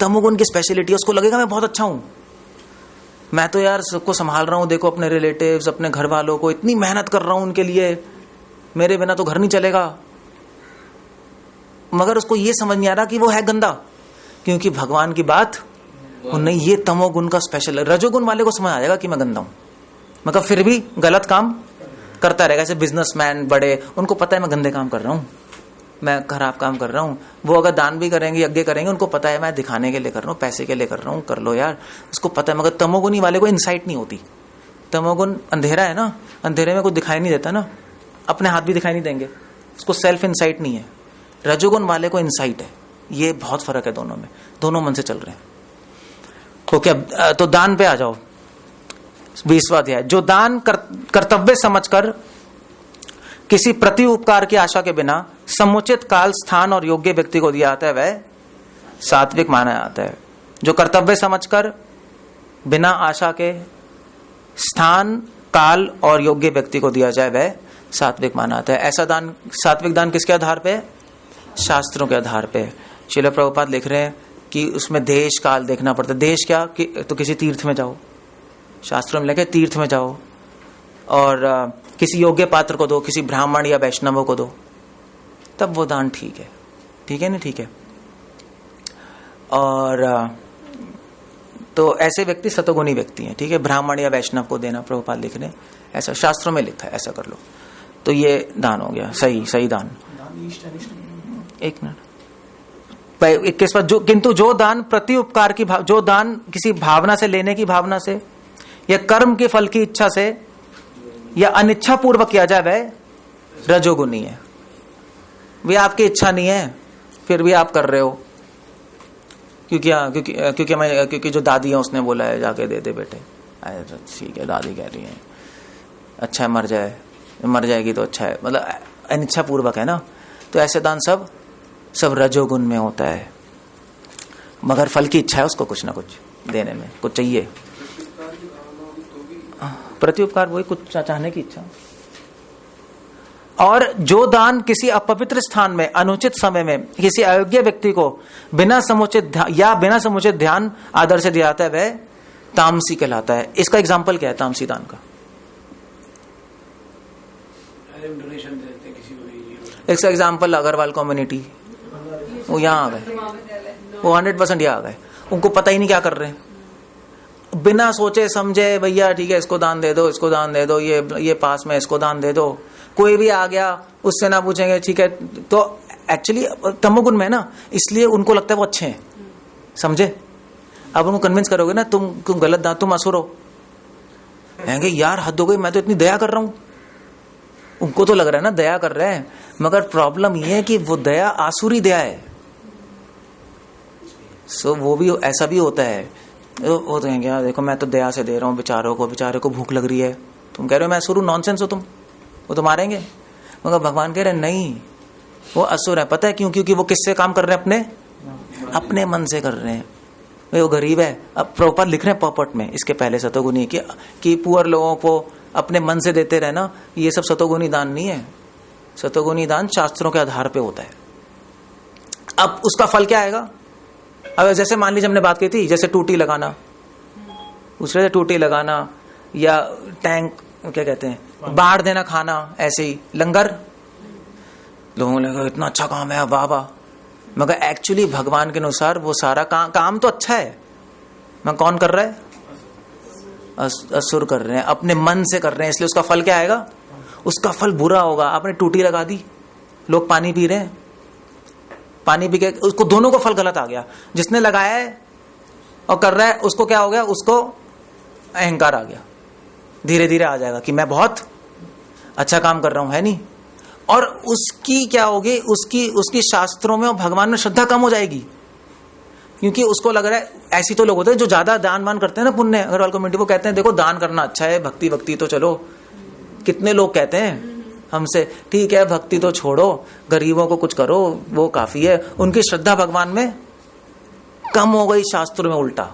[SPEAKER 1] तमोगुण की स्पेशलिटी है, उसको लगेगा मैं बहुत अच्छा हूं, मैं तो यार सबको संभाल रहा हूं, देखो अपने रिलेटिव्स, अपने घर वालों को इतनी मेहनत कर रहा हूं उनके लिए, मेरे बिना तो घर नहीं चलेगा। मगर उसको ये समझ नहीं आ रहा कि वो है गंदा, क्योंकि भगवान की बात नहीं, ये तमोगुण का स्पेशल है। रजोगुण वाले को समझ आ जाएगा कि मैं गंदा हूं, मगर फिर भी गलत काम करता रहेगा। जैसे बिजनेसमैन बड़े, उनको पता है मैं गंदे काम कर रहा हूं, मैं खराब काम कर रहा हूं, वो अगर दान भी करेंगे, यज्ञ करेंगे, उनको पता है मैं दिखाने के लिए कर रहा हूं, पैसे के लिए कर रहा हूं, कर लो यार, उसको पता है। मगर तमोगुणी वाले को इंसाइट नहीं होती। तमोगुण अंधेरा है ना, अंधेरे में कुछ दिखाई नहीं देता ना, अपने हाथ भी दिखाई नहीं देंगे, उसको सेल्फ इंसाइट नहीं है। रजोगुण वाले को इंसाइट है। ये बहुत फर्क है दोनों में, दोनों मन से चल रहे हैं। ओके, तो दान पे आ जाओ। 20वां अध्याय। जो दान कर्तव्य समझकर किसी प्रति उपकार की आशा के बिना समुचित काल, स्थान और योग्य व्यक्ति को दिया जाता है, वह सात्विक माना जाता है। जो कर्तव्य समझकर बिना आशा के स्थान, काल और योग्य व्यक्ति को दिया जाए, वह सात्विक माना जाता है। ऐसा दान, सात्विक दान किसके आधार पे? शास्त्रों के आधार पे। श्रील प्रभुपाद लिख रहे हैं कि उसमें देश काल देखना पड़ता है। देश क्या कि तो किसी तीर्थ में जाओ, शास्त्रों में लगे तीर्थ में जाओ, और किसी योग्य पात्र को दो, किसी ब्राह्मण या वैष्णवों को दो, तब वो दान ठीक है। ठीक है ना, ठीक है। और तो ऐसे व्यक्ति सतोगुणी व्यक्ति हैं। ठीक है, ब्राह्मण या वैष्णव को देना प्रभुपाद लिख रहे हैं, ऐसा शास्त्रों में लिखा है, ऐसा कर लो। तो ये दान हो गया, सही सही दान। एक मिनट, 21 पर जो, किंतु जो दान प्रति उपकार की जो दान किसी भावना से लेने की भावना से या कर्म के फल की इच्छा से या अनिच्छा पूर्वक किया जाए वह रजोगुणी है। वे आपकी इच्छा नहीं है फिर भी आप कर रहे हो, क्योंकि जो दादी है उसने बोला है जाके दे दे बेटे। ठीक है, दादी कह रही है, अच्छा है, मर जाएगी तो अच्छा है, मतलब अनिच्छा पूर्वक है ना। तो ऐसे दान सब रजोगुण में होता है, मगर फल की इच्छा है उसको कुछ ना कुछ देने में, कुछ चाहिए। प्रत्युपकार वही कुछ चाहने की इच्छा। और जो दान किसी अपवित्र स्थान में अनुचित समय में किसी अयोग्य व्यक्ति को बिना समुचित ध्यान आदर से दिया जाता है वह तामसी कहलाता है। इसका एग्जाम्पल क्या है तामसी दान का?
[SPEAKER 2] डोनेशन देते किसी को,
[SPEAKER 1] इसका एग्जाम्पल अग्रवाल कम्युनिटी, वो यहाँ आ गए, वो 100% यहाँ आ गए, उनको पता ही नहीं क्या कर रहे हैं, बिना सोचे समझे भैया ठीक है इसको दान दे दो, इसको दान दे दो, ये पास में इसको दान दे दो। कोई भी आ गया उससे ना पूछेंगे ठीक है। तो एक्चुअली तमोगुण में ना, इसलिए उनको लगता है वो अच्छे हैं, समझे। अब उनको कन्विंस करोगे ना तुम गलत दान, तुम असुर हो, कहेंगे यार हद हो गई, मैं तो इतनी दया कर रहा हूं। उनको तो लग रहा है ना दया कर रहे हैं, मगर प्रॉब्लम ये है कि वो दया आसुरी दया है। सो वो भी ऐसा भी होता है, वो तो कहेंगे यार देखो मैं तो दया से दे रहा हूँ बेचारे को भूख लग रही है, तुम कह रहे हो मैं असुर हूं, नॉनसेंस हो तुम, वो तो मारेंगे। मगर भगवान कह रहे नहीं, वो असुर है। पता है क्यों? क्योंकि वो किससे काम कर रहे हैं? अपने मन से कर रहे हैं। वो गरीब है। अब प्रॉपर लिख रहे हैं पॉपट में इसके पहले सतोगुणी कि पुअर लोगों को अपने मन से देते रहे ना, ये सब सतोगुणी दान नहीं है। सतोगुणी दान शास्त्रों के आधार पे होता है। अब उसका फल क्या आएगा? अब जैसे मान लीजिए हमने बात की थी, जैसे टूटी लगाना, पूछ रहे थे टूटी लगाना या टैंक क्या कहते हैं बाढ़ देना, खाना, ऐसे ही लंगर, लोगों ने कहा इतना अच्छा काम है वाह वाह, मगर एक्चुअली भगवान के अनुसार वो सारा काम तो अच्छा है, मगर कौन कर रहा है? असुर कर रहे हैं, अपने मन से कर रहे हैं, इसलिए उसका फल क्या आएगा? उसका फल बुरा होगा। आपने टूटी लगा दी, लोग पानी पी रहे हैं, पानी पी के उसको दोनों को फल गलत आ गया। जिसने लगाया है और कर रहा है उसको क्या हो गया? उसको अहंकार आ गया, धीरे धीरे आ जाएगा कि मैं बहुत अच्छा काम कर रहा हूं, है नहीं। और उसकी क्या होगी? उसकी शास्त्रों में और भगवान में श्रद्धा कम हो जाएगी, क्योंकि उसको लग रहा है, ऐसी तो लोग होते हैं जो ज्यादा दान वान करते हैं ना, पुण्य अग्रवाल कम्युनिटी, वो कहते हैं देखो दान करना अच्छा है, भक्ति तो चलो, कितने लोग कहते हैं हमसे ठीक है भक्ति तो छोड़ो, गरीबों को कुछ करो वो काफी है। उनकी श्रद्धा भगवान में कम हो गई, शास्त्रों में उल्टा,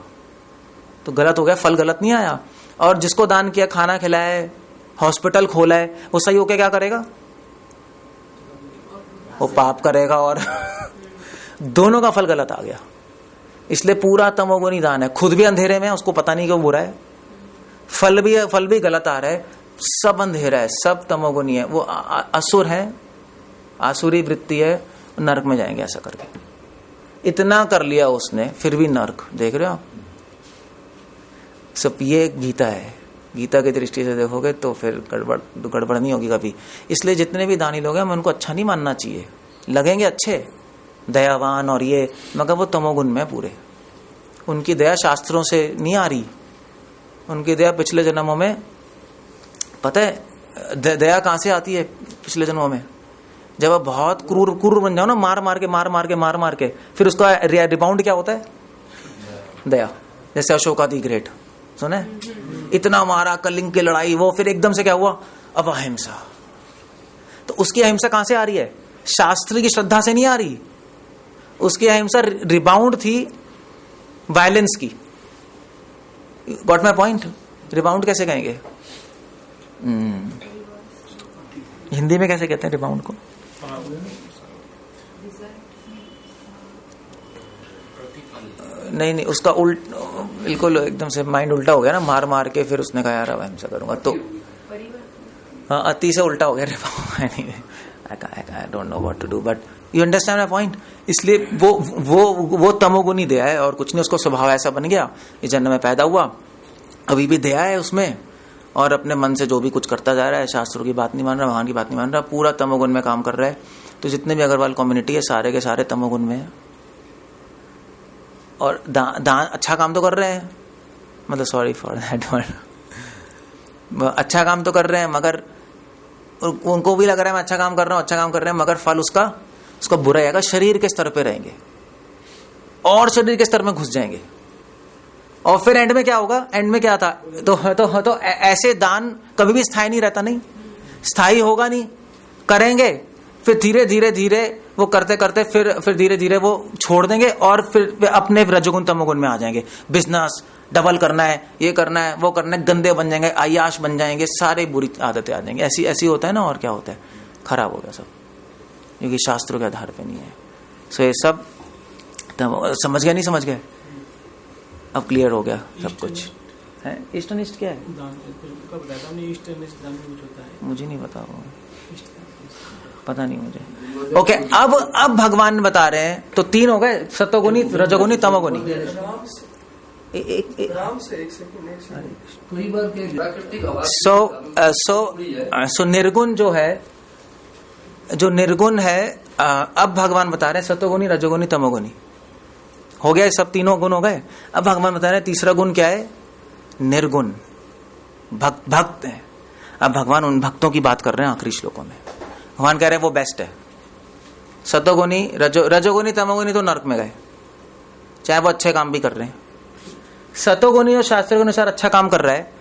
[SPEAKER 1] तो गलत हो गया, फल गलत नहीं आया। और जिसको दान किया, खाना खिलाया है, हॉस्पिटल खोला है, वो सही होके क्या करेगा? वो पाप करेगा, और दोनों का फल गलत आ गया। इसलिए पूरा तमोगुणी दान है, खुद भी अंधेरे में, उसको पता नहीं क्यों बुरा है, फल भी गलत आ रहा है, सब अंधेरा है, सब तमोगुणी है, वो असुर है, आसुरी वृत्ति है, नरक में जाएंगे ऐसा करके। इतना कर लिया उसने फिर भी नरक, देख रहे हो आप। सब ये गीता है, गीता की दृष्टि से देखोगे तो फिर गड़बड़ नहीं होगी कभी। इसलिए जितने भी दानी लोग हैं हमें उनको अच्छा नहीं मानना चाहिए, लगेंगे अच्छे दयावान और ये, मगर वो तमोगुण में पूरे। उनकी दया शास्त्रों से नहीं आ रही, उनकी दया पिछले जन्मों में, पता है दया कहां से आती है पिछले जन्मों में? जब आप बहुत क्रूर बन जाओ ना, मार मार के फिर उसका रिबाउंड क्या होता है? दया। जैसे अशोकादि ग्रेट सुने, इतना मारा, कलिंग की लड़ाई, वो फिर एकदम से क्या हुआ? अब अहिंसा। तो उसकी अहिंसा कहां से आ रही है? शास्त्र की श्रद्धा से नहीं आ रही, उसकी अहिंसा रिबाउंड थी वायलेंस की। Got my point? रिबाउंड कैसे कहेंगे? हिंदी में कैसे कहते हैं रिबाउंड को? नहीं उसका बिल्कुल एकदम से माइंड उल्टा हो गया ना, मार मार के फिर उसने कहा यार अब अहिंसा करूंगा, तो हाँ अति से उल्टा हो गया। I don't know what to do, but you understand my point. इसलिए वो तमोगुनी दया है और कुछ नहीं, उसको स्वभाव ऐसा बन गया, इस जन्म में पैदा हुआ, अभी भी दया है उसमें, और अपने मन से जो भी कुछ करता जा रहा है, शास्त्रों की बात नहीं मान रहा, भगवान की बात नहीं मान रहा, पूरा तमोगुण में काम कर रहा है। तो जितने भी अग्रवाल कम्युनिटी है सारे के सारे तमोगुण में है, और अच्छा काम तो कर रहे हैं, मतलब सॉरी फॉर दैट वर्ड, अच्छा काम तो कर रहे हैं, मगर उनको भी लग रहा है मैं अच्छा काम कर रहा हूं, मगर फल उसका बुरा आएगा, शरीर के स्तर पे रहेंगे और शरीर के स्तर में घुस जाएंगे, और फिर एंड में क्या होगा, एंड में क्या था, तो ऐसे दान कभी भी स्थायी नहीं रहता, नहीं स्थायी होगा, नहीं करेंगे, फिर धीरे धीरे वो करते करते फिर धीरे धीरे वो छोड़ देंगे, और फिर अपने रजोगुण तमोगुण में आ जाएंगे। बिजनेस डबल करना है, ये करना है, वो करना है, गंदे बन जाएंगे, अय्याश बन जाएंगे, सारे बुरी आदतें आ जाएंगी। ऐसी होता है ना, और क्या होता है, खराब हो गया सब, क्योंकि शास्त्रों के आधार पे नहीं है। सो ये सब समझ गए, नहीं समझ गए, अब क्लियर हो गया सब कुछ है। ईस्ट अनिष्ट क्या है, मुझे नहीं पता, पता नहीं मुझे। ओके, अब भगवान बता रहे हैं, तो तीन हो गए, सतोगुनी, रजोगुनी, तमोगुनी। सो निर्गुण जो निर्गुण है, अब भगवान बता रहे हैं सतोगुनी, रजोगुनी, तमोगुनी हो गया, सब तीनों गुण हो गए। अब भगवान बता रहे हैं तीसरा गुण क्या है, निर्गुण, भक्त है। अब भगवान उन भक्तों की बात कर रहे हैं आखिरी श्लोकों में। भगवान कह रहे हैं वो बेस्ट है, सतोगुनी, रजोगुनी, तमोगुनी तो नरक में गए, चाहे वो अच्छे काम भी कर रहे हैं। सतोगुनी और शास्त्र के अनुसार अच्छा काम कर रहा है,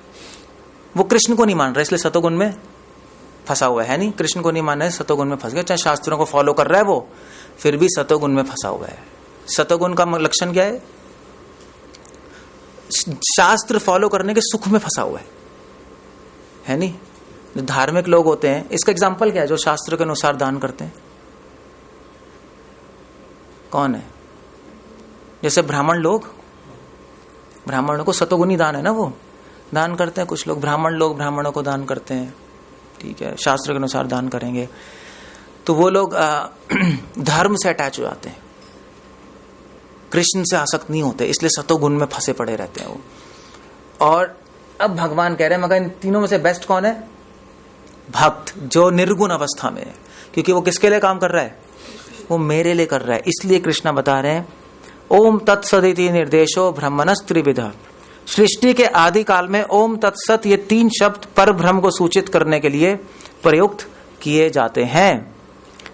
[SPEAKER 1] वो कृष्ण को नहीं मान रहा, इसलिए सतोगुण में फंसा हुआ है, नहीं कृष्ण को नहीं मान रहा है, सतोगुण में फंस गया। चाहे शास्त्रों को फॉलो कर रहा है वो, फिर भी सतोगुण में फंसा हुआ है। सतोगुण का लक्षण क्या है, शास्त्र फॉलो करने के सुख में फंसा हुआ है नहीं। जो धार्मिक लोग होते हैं, इसका एग्जाम्पल क्या है, जो शास्त्र के अनुसार दान करते हैं, कौन है, जैसे ब्राह्मण लोग, ब्राह्मणों को सतोगुनी दान है ना, वो दान करते हैं। कुछ लोग ब्राह्मणों को दान करते हैं, ठीक है, शास्त्र के अनुसार दान करेंगे, तो वो लोग धर्म से अटैच हो जाते हैं, कृष्ण से आसक्त नहीं होते, इसलिए सतोगुण में फंसे पड़े रहते हैं वो। और अब भगवान कह रहे हैं मगर इन तीनों में से बेस्ट कौन है, भक्त, जो निर्गुण अवस्था में है, क्योंकि वो किसके लिए काम कर रहा है, वो मेरे लिए कर रहा है। इसलिए कृष्ण बता रहे हैं ओम तत्सदिति निर्देशो ब्रह्मणस् त्रिविधः। सृष्टि के आदि काल में ओम तत्सत ये तीन शब्द पर ब्रह्म को सूचित करने के लिए प्रयुक्त किए जाते हैं।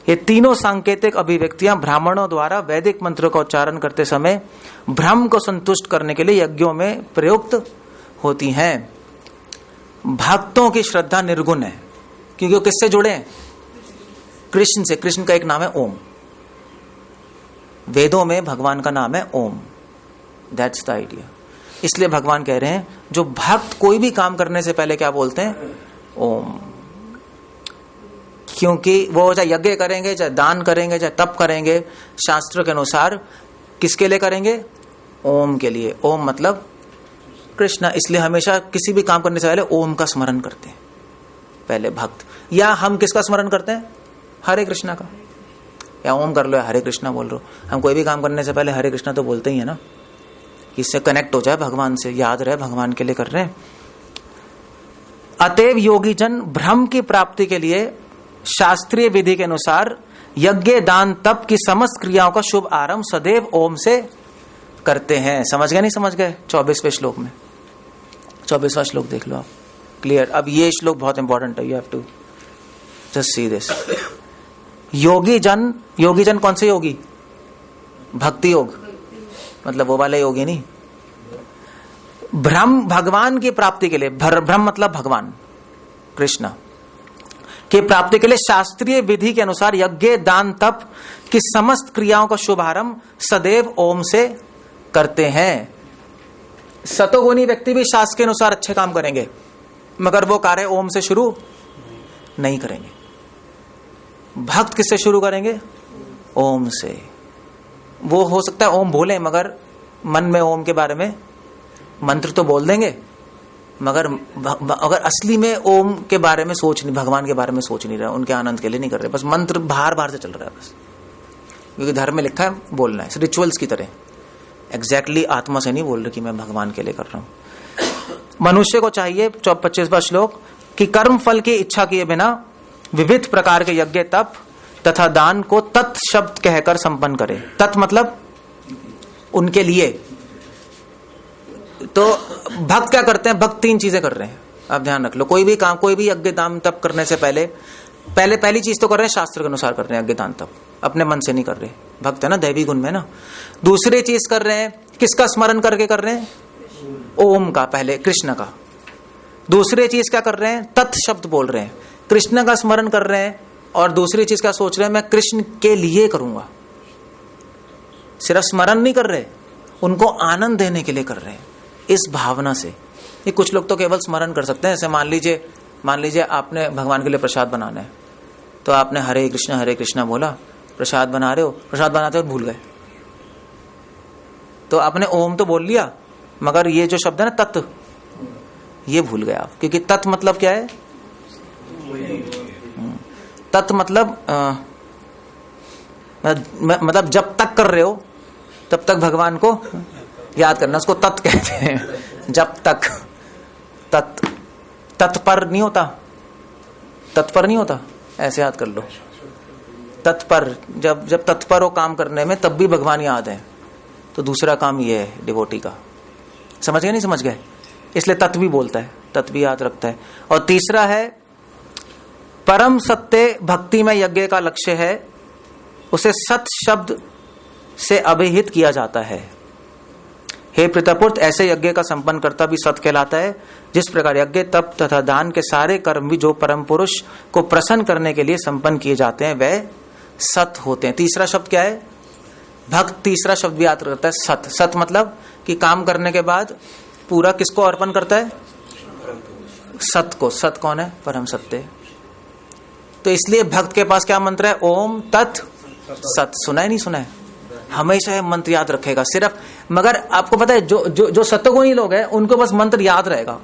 [SPEAKER 1] ये तीनों सांकेतिक अभिव्यक्तियां ब्राह्मणों द्वारा वैदिक मंत्रों का उच्चारण करते समय ब्रह्म को संतुष्ट करने के लिए यज्ञों में प्रयुक्त होती हैं। भक्तों की श्रद्धा निर्गुण है, क्योंकि वो किससे जुड़े हैं, कृष्ण से। कृष्ण का एक नाम है ओम, वेदों में भगवान का नाम है ओम, दैट्स द आइडिया। इसलिए भगवान कह रहे हैं जो भक्त कोई भी काम करने से पहले क्या बोलते हैं, ओम, क्योंकि वो चाहे यज्ञ करेंगे, चाहे दान करेंगे, चाहे तप करेंगे, शास्त्र के अनुसार किसके लिए करेंगे, ओम के लिए। ओम मतलब कृष्ण, इसलिए हमेशा किसी भी काम करने से पहले ओम का स्मरण करते हैं पहले भक्त। या हम किसका स्मरण करते हैं, हरे कृष्णा का, या ओम कर लो या हरे कृष्णा बोल रहे हो। हम कोई भी काम करने से पहले हरे कृष्णा तो बोलते ही है ना, इससे कनेक्ट हो जाए भगवान से, याद रहे भगवान के लिए कर रहे हैं। अतएव योगी जन ब्रह्म की प्राप्ति के लिए शास्त्रीय विधि के अनुसार यज्ञ, दान, तप की समस्त क्रियाओं का शुभ आरंभ सदैव ओम से करते हैं। समझ गए, नहीं समझ गए? 24वें श्लोक में, 24वां श्लोक देख लो आप, क्लियर। अब ये श्लोक बहुत इंपॉर्टेंट है, you have to just see this. योगी जन कौन से योगी, भक्ति योग, मतलब वो वाले योगी नहीं। ब्रह्म, भगवान की प्राप्ति के लिए, ब्रह्म मतलब भगवान कृष्ण की प्राप्ति के लिए शास्त्रीय विधि के अनुसार यज्ञ, दान, तप की समस्त क्रियाओं का शुभारंभ सदैव ओम से करते हैं। सतोगुणी व्यक्ति भी शास्त्र के अनुसार अच्छे काम करेंगे, मगर वो कार्य ओम से शुरू नहीं करेंगे। भक्त किससे शुरू करेंगे, ओम से। वो हो सकता है ओम बोले, मगर मन में ओम के बारे में मंत्र तो बोल देंगे, मगर अगर असली में ओम के बारे में सोच नहीं, भगवान के बारे में सोच नहीं रहे, उनके आनंद के लिए नहीं कर रहे, बस मंत्र बाहर बाहर से चल रहा है बस, क्योंकि धर्म में लिखा है बोलना है, रिचुअल्स की तरह। एग्जैक्टली आत्मा से नहीं बोल रहे कि मैं भगवान के लिए कर रहा हूं। मनुष्य को चाहिए 25वां श्लोक कि कर्म फल की इच्छा किए बिना विविध प्रकार के यज्ञ तप तथा दान को तत् शब्द कहकर संपन्न करे। तत् मतलब उनके लिए। तो भक्त क्या करते हैं? भक्त 3 चीजें कर रहे हैं, आप ध्यान रख लो। कोई भी काम, कोई भी यज्ञ दान तप करने से पहली चीज तो कर रहे हैं शास्त्र के अनुसार कर रहे हैं, यज्ञ दान तप अपने मन से नहीं कर रहे। भक्त है ना, दैवी गुण में ना। दूसरी चीज कर रहे हैं, किसका स्मरण करके कर रहे हैं? ओम का, पहले कृष्ण का। दूसरी चीज क्या कर रहे हैं? तत् शब्द बोल रहे हैं, कृष्ण का स्मरण कर रहे हैं। और दूसरी चीज क्या सोच रहे हैं? मैं कृष्ण के लिए करूंगा। सिर्फ स्मरण नहीं कर रहे, उनको आनंद देने के लिए कर रहे हैं, इस भावना से। ये कुछ लोग तो केवल स्मरण कर सकते हैं। जैसे मान लीजिए आपने भगवान के लिए प्रसाद बनाना है, तो आपने हरे कृष्णा बोला, प्रसाद बना रहे हो, प्रसाद बनाते हो भूल गए, तो आपने ओम तो बोल लिया, मगर ये जो शब्द है ना तत्, ये भूल गए आप। क्योंकि तत् मतलब क्या है? तत् मतलब मतलब जब तक कर रहे हो तब तक भगवान को याद करना, उसको तत् कहते हैं। जब तक, तत्पर नहीं होता, तत्पर नहीं होता, ऐसे याद कर लो। तत्पर, जब तत्पर हो काम करने में, तब भी भगवान याद है। तो दूसरा काम ये है डिवोटी का। समझ गए? नहीं समझ गए? इसलिए तत् भी बोलता है, तत् भी याद रखता है। और तीसरा है परम सत्य भक्ति में यज्ञ का लक्ष्य है, उसे सत शब्द से अभिहित किया जाता है। हे पितृपुत्र, ऐसे यज्ञ का संपन्न करता भी सत कहलाता है। जिस प्रकार यज्ञ तप तथा दान के सारे कर्म भी जो परम पुरुष को प्रसन्न करने के लिए संपन्न किए जाते हैं वह सत होते हैं। तीसरा शब्द क्या है? भक्त। तीसरा शब्द भी याद करता है सत। सत मतलब कि काम करने के बाद पूरा किसको अर्पण करता है? सत को। सत कौन है? परम सत्य। तो इसलिए भक्त के पास क्या मंत्र है? ओम तत् सत। सुना है नहीं सुना है? हमेशा यह मंत्र याद रखेगा सिर्फ। मगर आपको पता है जो सतगुणी लोग हैं उनको बस मंत्र याद रहेगा,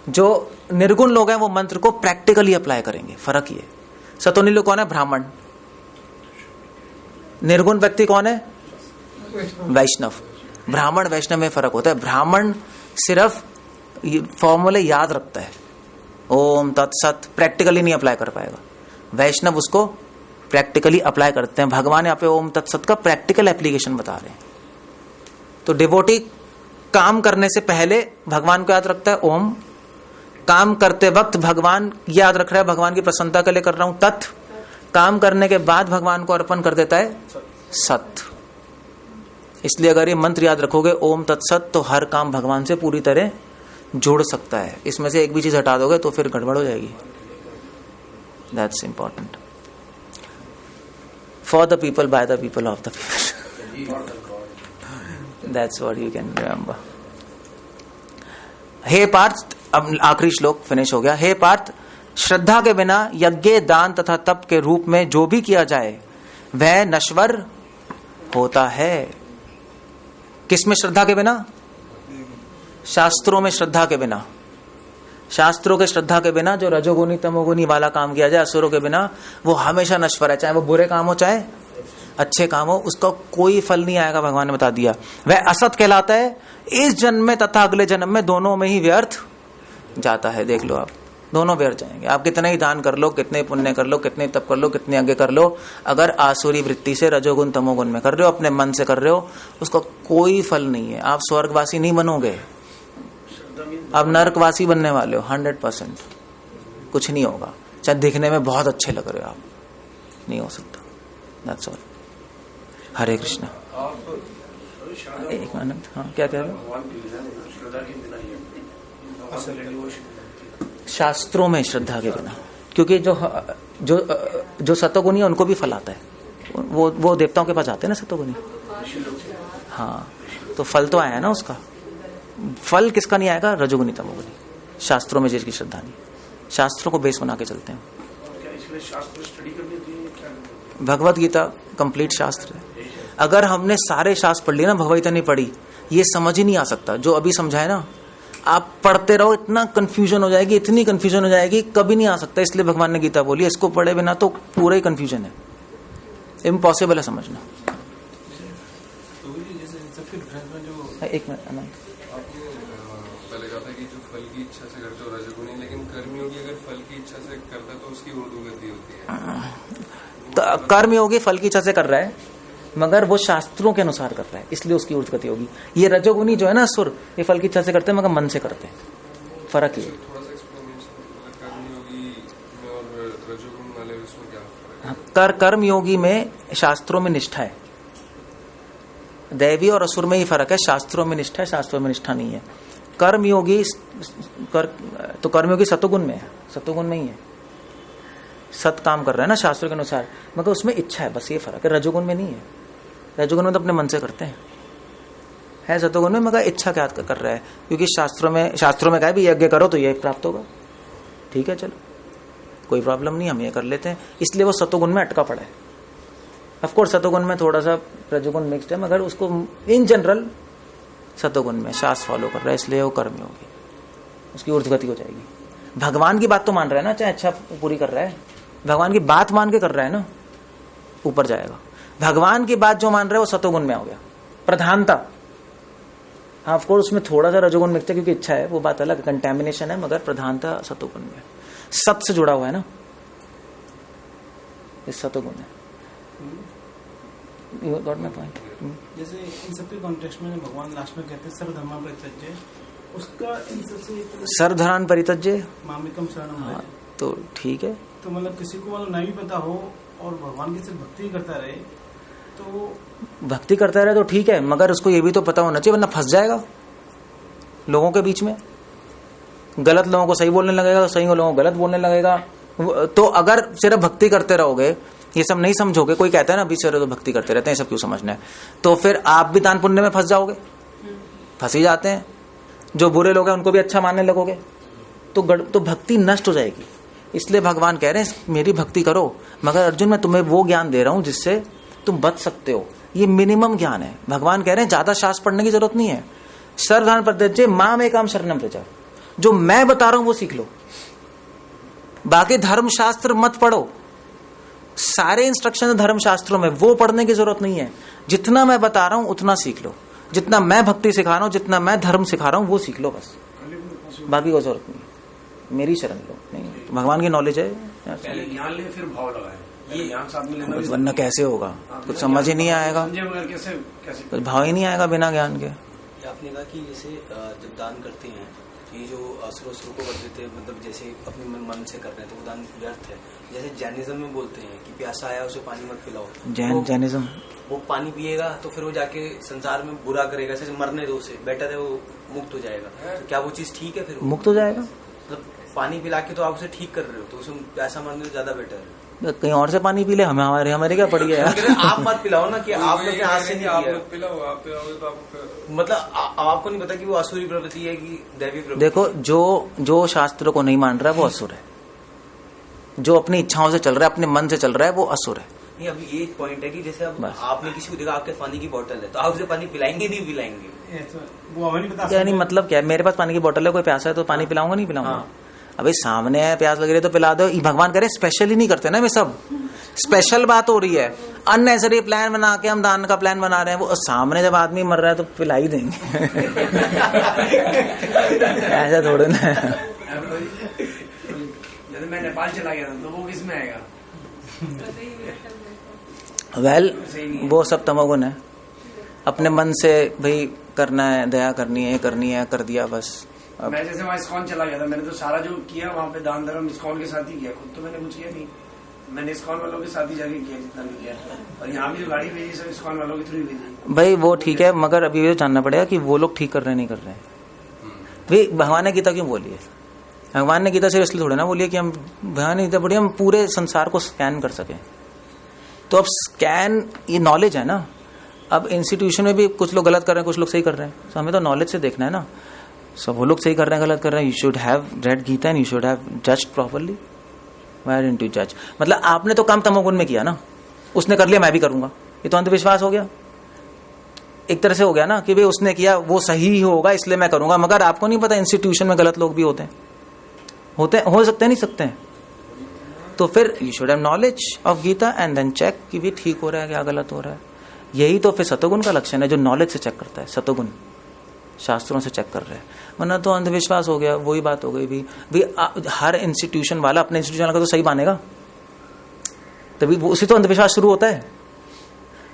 [SPEAKER 1] जो निर्गुण लोग हैं वो मंत्र को प्रैक्टिकली अप्लाई करेंगे। फर्क ये। सतोनी लोग कौन है? ब्राह्मण। निर्गुण व्यक्ति कौन है? वैष्णव। ब्राह्मण वैष्णव में फर्क होता है। ब्राह्मण सिर्फ फॉर्मूले याद रखता है, ओम तत्सत, प्रैक्टिकली नहीं अप्लाई कर पाएगा। वैष्णव उसको प्रैक्टिकली अप्लाई करते हैं। भगवान यहाँ पे ओम तत्सत का प्रैक्टिकल एप्लीकेशन बता रहे हैं। तो डिवोटी काम करने से पहले भगवान को याद रखता है ओम, काम करते वक्त भगवान याद रख रहा है, भगवान की प्रसन्नता के लिए कर रहा हूं, तत्। काम करने के बाद भगवान को अर्पण कर देता है सत। इसलिए अगर ये मंत्र याद रखोगे ओम तत्सत, तो हर काम भगवान से पूरी तरह जुड़ सकता है। इसमें से एक भी चीज हटा दोगे तो फिर गड़बड़ हो जाएगी। That's important for the people, by the people, of the people. That's what you can remember. हे पार्थ, अब आखिरी श्लोक फिनिश हो गया। हे पार्थ, श्रद्धा के बिना यज्ञ दान तथा तप के रूप में जो भी किया जाए वह नश्वर होता है। किसमें श्रद्धा के बिना? शास्त्रों में श्रद्धा के बिना। शास्त्रों के श्रद्धा के बिना जो रजोगुनी तमोगुनी वाला काम किया जाए असुरों के बिना, वो हमेशा नश्वर है। चाहे वो बुरे काम हो चाहे अच्छे काम हो, उसका कोई फल नहीं आएगा। भगवान ने बता दिया वह असत कहलाता है। इस जन्म में तथा अगले जन्म में दोनों में ही व्यर्थ जाता है। देख लो आप, दोनों व्यर्थ जाएंगे। आप कितने ही दान कर लो, कितने पुण्य कर लो, कितने तप कर लो, कितने यज्ञ कर लो, अगर आसुरी वृत्ति से रजोगुण तमोगुण में कर रहे हो, अपने मन से कर रहे हो, उसका कोई फल नहीं है। आप स्वर्गवासी नहीं बनोगे, आप नरकवासी बनने वाले हो 100%। कुछ नहीं होगा, चाहे दिखने में बहुत अच्छे लग रहे हो, आप नहीं हो सकता। That's all. हरे कृष्णा। एक मिनट, हाँ क्या कह रहे हो? शास्त्रों में श्रद्धा के बिना, क्योंकि जो सतोगुणी है उनको भी फल आता है। वो देवताओं के पास जाते हैं ना सतोगुणी। हाँ, तो फल तो आया ना उसका। फल किसका नहीं आएगा? रजोगुनी तमोगुनी। शास्त्रों में जिसकी श्रद्धा नहीं, शास्त्रों को बेस बना के चलते हैं। भगवत गीता कंप्लीट शास्त्र है। अगर हमने सारे शास्त्र पढ़ लिए ना, भगवत गीता नहीं पढ़ी, ये समझ ही नहीं आ सकता। जो अभी समझाए ना, आप पढ़ते रहो, इतना कंफ्यूजन हो जाएगी, इतनी कंफ्यूजन हो जाएगी, कभी नहीं आ सकता। इसलिए भगवान ने गीता बोली, इसको पढ़े बिना तो पूरा ही कंफ्यूजन है, इम्पॉसिबल है समझना। एक मिनट,
[SPEAKER 5] आपने पहले कहा था कि जो फल की इच्छा से करते हो रजोगुणी, लेकिन कर्मयोगी अगर फल की इच्छा से करता है तो उसकी ऊर्ध्वगति होती है।
[SPEAKER 1] तो कर्मयोगी फल की इच्छा से कर रहा है, मगर वो शास्त्रों के अनुसार कर रहा है, इसलिए उसकी ऊर्ध्वगति होगी। ये रजोगुणी जो है ना असुर, ये फल की इच्छा से करते हैं मगर मन से करते हैं, फर्क ये।
[SPEAKER 5] थोड़ा सा एक्सप्लेनेशन, कर्मयोगी में और रजोगुण वाले उसमें क्या फर्क है?
[SPEAKER 1] कर्मयोगी में शास्त्रों में निष्ठा है, दैवी और असुर में ही फर्क है। शास्त्रों में निष्ठा है, शास्त्रों में निष्ठा नहीं है। कर्मयोगी तो कर्मयोगी सतोगुण में है, सतोगुण में ही है, सत काम कर रहा है ना शास्त्रों के अनुसार, मगर उसमें इच्छा है, बस ये फर्क है। रजोगुण में नहीं है, रजोगुण में तो अपने मन से करते हैं, है सतोगुण में मगर इच्छा क्या कर रहा है, क्योंकि शास्त्रों में कहा भी यज्ञ करो तो ये प्राप्त होगा, ठीक है चलो कोई प्रॉब्लम नहीं, हम ये कर लेते हैं, इसलिए वो सतोगुण में अटका पड़ा है। ऑफकोर्स सतोगुण में थोड़ा सा रजोगुण मिक्स्ड है, मगर उसको इन जनरल सतोगुण में शास्त्र फॉलो कर रहा है, इसलिए वो कर्म होगी, उसकी ऊर्ध्वगति हो जाएगी। भगवान की बात तो मान रहा है ना, चाहे अच्छा पूरी कर रहा है, भगवान की बात मान के कर रहा है ना, ऊपर जाएगा। भगवान की बात जो मान रहा है वो सतोगुण में हो गया, प्रधानता। हाँ ऑफकोर्स उसमें थोड़ा सा रजोगुण मिक्स्ड है क्योंकि इच्छा है, वो बात अलग, कंटेमिनेशन है, मगर प्रधानता सतोगुण में, सत से जुड़ा हुआ है ना, इस सतोगुण है। You got my point?
[SPEAKER 2] जैसे इन सबके कॉन्टेक्स्ट में भगवान लास्ट में कहते हैं सर्वधर्मा परित्यज्य, उसका इन सबसे
[SPEAKER 1] सर्वधर्मान् परित्यज्य
[SPEAKER 2] मामेकं शरणं
[SPEAKER 1] हाँ,
[SPEAKER 2] व्रज।
[SPEAKER 1] तो ठीक है।
[SPEAKER 2] तो मतलब किसी को मतलब नहीं भी पता हो और भगवान की सिर्फ भक्ति करता रहे तो
[SPEAKER 1] भक्ति करता रहे तो ठीक है, मगर उसको ये भी तो पता होना चाहिए, वरना फंस जाएगा लोगों के बीच में, गलत लोगों को सही बोलने लगेगा, तो सही लोगों को गलत बोलने लगेगा। तो अगर सिर्फ भक्ति करते रहोगे, ये सब नहीं समझोगे, कोई कहता है ना अभी से तो भक्ति करते रहते हैं, सब क्यों समझना है, तो फिर आप भी दान पुण्य में फंस जाओगे, फंस ही जाते हैं। जो बुरे लोग हैं उनको भी अच्छा मानने लगोगे, तो भक्ति नष्ट हो जाएगी। इसलिए भगवान कह रहे हैं मेरी भक्ति करो, मगर अर्जुन मैं तुम्हें वो ज्ञान दे रहा हूं जिससे तुम बच सकते हो, ये मिनिमम ज्ञान है। भगवान कह रहे हैं ज्यादा शास्त्र पढ़ने की जरूरत नहीं है, सर्वधर्म परित्यज्य मामेकं शरणं व्रज, जो मैं बता रहा हूं वो सीख लो, बाकी धर्म शास्त्र मत पढ़ो। सारे इंस्ट्रक्शन धर्म शास्त्रों में, वो पढ़ने की जरूरत नहीं है, जितना मैं बता रहा हूं उतना सीख लो, जितना मैं भक्ति सिखा रहा हूं, जितना मैं धर्म सिखा रहा हूं वो सीख लो बस, बाकी कोई जरूरत नहीं है, मेरी शरण लो। नहीं भगवान की नॉलेज है,
[SPEAKER 2] पहले ज्ञान ले फिर भाव लगाए, ये ज्ञान साथ में लेना,
[SPEAKER 1] वरना कैसे होगा, कुछ समझ ही नहीं आएगा,
[SPEAKER 2] समझे बगैर कैसे
[SPEAKER 1] कुछ भाव ही नहीं आएगा बिना ज्ञान के।
[SPEAKER 6] आपने कहा कि जैसे जब दान करते हैं ये जो असुर को कर देते हैं, मतलब जैसे अपने मन से कर रहे हैं तो वो दान व्यर्थ है। जैसे जैनिज्म में बोलते हैं कि प्यासा आया उसे पानी मत पिलाओ,
[SPEAKER 1] जैनिज्म
[SPEAKER 6] वो पानी पिएगा तो फिर वो जाके संसार में बुरा करेगा, जैसे मरने दो उसे, बेटर है वो मुक्त हो जाएगा। तो क्या वो चीज ठीक है? फिर
[SPEAKER 1] मुक्त हो जाएगा,
[SPEAKER 6] मतलब पानी पिला के तो आप उसे ठीक कर रहे हो, तो उसे प्यासा मरने से ज्यादा बेटर है।
[SPEAKER 1] कहीं और से पानी पी ले, हमारे क्या पड़ी है यार।
[SPEAKER 6] आप मत पिलाओ ना, कि आपने अपने हाथ से नहीं
[SPEAKER 5] आप
[SPEAKER 6] किया,
[SPEAKER 5] मत पिलाओ, आप पिलाओगे तो आपको
[SPEAKER 6] मतलब आपको नहीं पता कि वो असुरी प्रवृत्ति है कि दैवी प्रवृत्ति।
[SPEAKER 1] देखो जो शास्त्रों को नहीं मान रहा है वो असुर है, जो अपनी इच्छाओं से चल रहा है, अपने मन से चल रहा है वो असुर है।
[SPEAKER 6] नहीं, अभी ये पॉइंट है कि जैसे अब आपने किसी को देखा आपके पानी की बोतल है तो आप उसे पानी पिलाएंगे नहीं पिलाएंगे?
[SPEAKER 2] वो हमें नहीं पता
[SPEAKER 1] क्या नहीं मतलब क्या है, मेरे पास पानी की बोतल है, कोई प्यासा है तो पानी पिलाऊंगा नहीं पिलाऊंगा? अबे सामने है, प्यास लग रही है तो पिला दो। भगवान कह रहे स्पेशल ही नहीं करते ना, वे सब स्पेशल बात हो रही है, अननेसेसरी प्लान बना के हम दान का प्लान बना रहे हैं, वो सामने जब आदमी मर रहा है तो पिला ही देंगे। ऐसा थोड़ा ना।
[SPEAKER 2] जैसे मैं नेपाल चला गया था तो वो किस में आएगा?
[SPEAKER 1] वो सब तमोगुण है, अपने मन से भाई करना है, दया करनी है, कर दिया बस।
[SPEAKER 2] मैं जैसे वहाँ इस्कॉन चला गया था, मैंने तो सारा जो किया वहाँ पे दान धर्म इस्कॉन के साथ ही किया, खुद तो मैंने कुछ किया नहीं, मैंने इस्कॉन वालों के साथ ही जाके किया जितना भी किया। और यहाँ भी जो गाड़ी भेजी सब इस्कॉन वालों के थ्रू भेजी।
[SPEAKER 1] भाई वो ठीक है, मगर अभी ये जानना पड़ेगा कि वो लोग ठीक कर रहे हैं नहीं कर रहे हैं। भाई भगवान ने गीता क्यों बोली है? भगवान ने गीता सिर्फ इसलिए थोड़ा ना बोली है कि हम, भगवान ने गीता बोली हम पूरे संसार को स्कैन कर सके। तो अब स्कैन ये नॉलेज है ना, अब इंस्टीट्यूशन में भी कुछ लोग गलत कर रहे हैं, कुछ लोग सही कर रहे हैं, तो हमें तो नॉलेज से देखना है ना। सब वो लोग सही कर रहे हैं, गलत कर रहे हैं, you should have read Gita and you should have judged properly. Why didn't you जज? मतलब आपने तो काम तमोगुण में किया ना, उसने कर लिया मैं भी करूंगा, ये तो अंधविश्वास हो गया। एक तरह से हो गया ना कि भाई उसने किया वो सही ही होगा इसलिए मैं करूंगा, मगर आपको नहीं पता इंस्टीट्यूशन में गलत लोग भी होते हैं, हो सकते हैं, नहीं सकते हैं। तो फिर you should have knowledge of Gita and then check कि भी ठीक हो रहा है क्या गलत हो रहा है। यही तो फिर सतोगुण का लक्षण है, जो नॉलेज से चेक करता है, सतोगुण शास्त्रों से चेक कर रहे हैं। वरना तो अंधविश्वास हो गया, वही बात हो गई भी हर इंस्टीट्यूशन वाला अपने इंस्टीट्यूशन का तो सही मानेगा, तभी उसी तो अंधविश्वास शुरू होता है,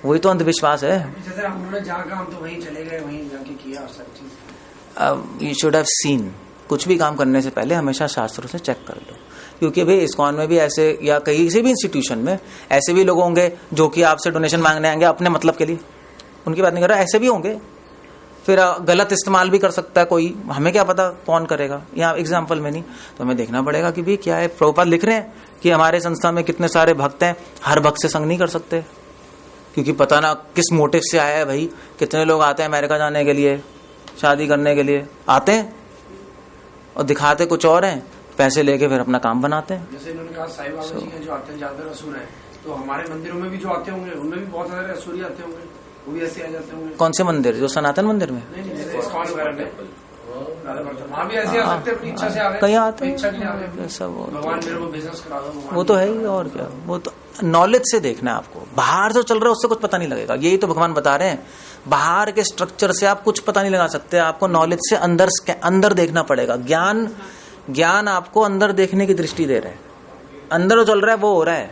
[SPEAKER 1] वही तो अंधविश्वास है।
[SPEAKER 2] जैसे उन्होंने जहाँ कहा हम तो वहीं चले गए, वहीं जाके किया और सब चीज।
[SPEAKER 1] यू शुड हैव सीन, कुछ भी काम करने से पहले हमेशा शास्त्रों से चेक कर लो, क्योंकि भाई इस्कॉन में भी ऐसे या किसी भी इंस्टीट्यूशन में ऐसे भी लोग होंगे जो कि आपसे डोनेशन मांगने आएंगे अपने मतलब के लिए, उनकी बात नहीं कर रहा, ऐसे भी होंगे। फिर गलत इस्तेमाल भी कर सकता है कोई, हमें क्या पता कौन करेगा, यहाँ एग्जाम्पल में नहीं, तो हमें देखना पड़ेगा कि भाई क्या है। प्रभुपाद लिख रहे हैं कि हमारे संस्था में कितने सारे भक्त हैं, हर भक्त से संग नहीं कर सकते, क्योंकि पता ना किस मोटिव से आया है। भाई कितने लोग आते हैं अमेरिका जाने के लिए, शादी करने के लिए आते हैं और दिखाते कुछ और हैं, पैसे लेके फिर अपना काम बनाते हैं।
[SPEAKER 2] जैसे इन्होंने कहा साईं बाबा जी हैं जो आते हैं ज्यादातर असुर हैं, तो हमारे मंदिरों में भी जो आते होंगे उनमें भी बहुत सारे असुर आते होंगे, वो भी ऐसे आ जाते होंगे।
[SPEAKER 1] कौन से मंदिर, जो सनातन मंदिर में?
[SPEAKER 2] नहीं, जैसे इस्कॉन वगैरह में वहाँ भी ऐसे आ सकते हैं, अपनी इच्छा से आ गए,
[SPEAKER 1] कहीं आते हैं,
[SPEAKER 2] इच्छा के लिए आ गए,
[SPEAKER 1] सब
[SPEAKER 2] भगवान मेरे को बिजनेस करा दो,
[SPEAKER 1] वो तो है ही, और क्या। वो तो नॉलेज से देखना है आपको, बाहर जो चल रहा है उससे कुछ पता नहीं लगेगा। यही तो भगवान बता रहे हैं, बाहर के स्ट्रक्चर से आप कुछ पता नहीं लगा सकते, आपको नॉलेज से अंदर देखना पड़ेगा। ज्ञान आपको अंदर देखने की दृष्टि दे रहा है, अंदर जो चल रहा है वो हो रहा है,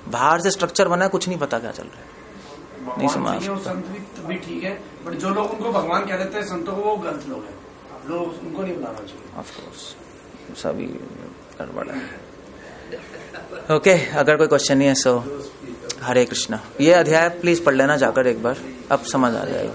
[SPEAKER 1] बाहर से स्ट्रक्चर बना है, कुछ नहीं पता क्या चल रहा है, नहीं समझ।
[SPEAKER 2] संत भी ठीक है, बट जो लोग उनको भगवान कह देते हैं संतों को, वो गलत लोग हैं, लोग उनको नहीं बुलाना चाहिए।
[SPEAKER 1] ऑफ कोर्स सभी गड़बड़ है। ओके, अगर कोई क्वेश्चन नहीं है सो हरे कृष्णा। ये अध्याय प्लीज पढ़ लेना जाकर एक बार, अब समझ आ जाएगा।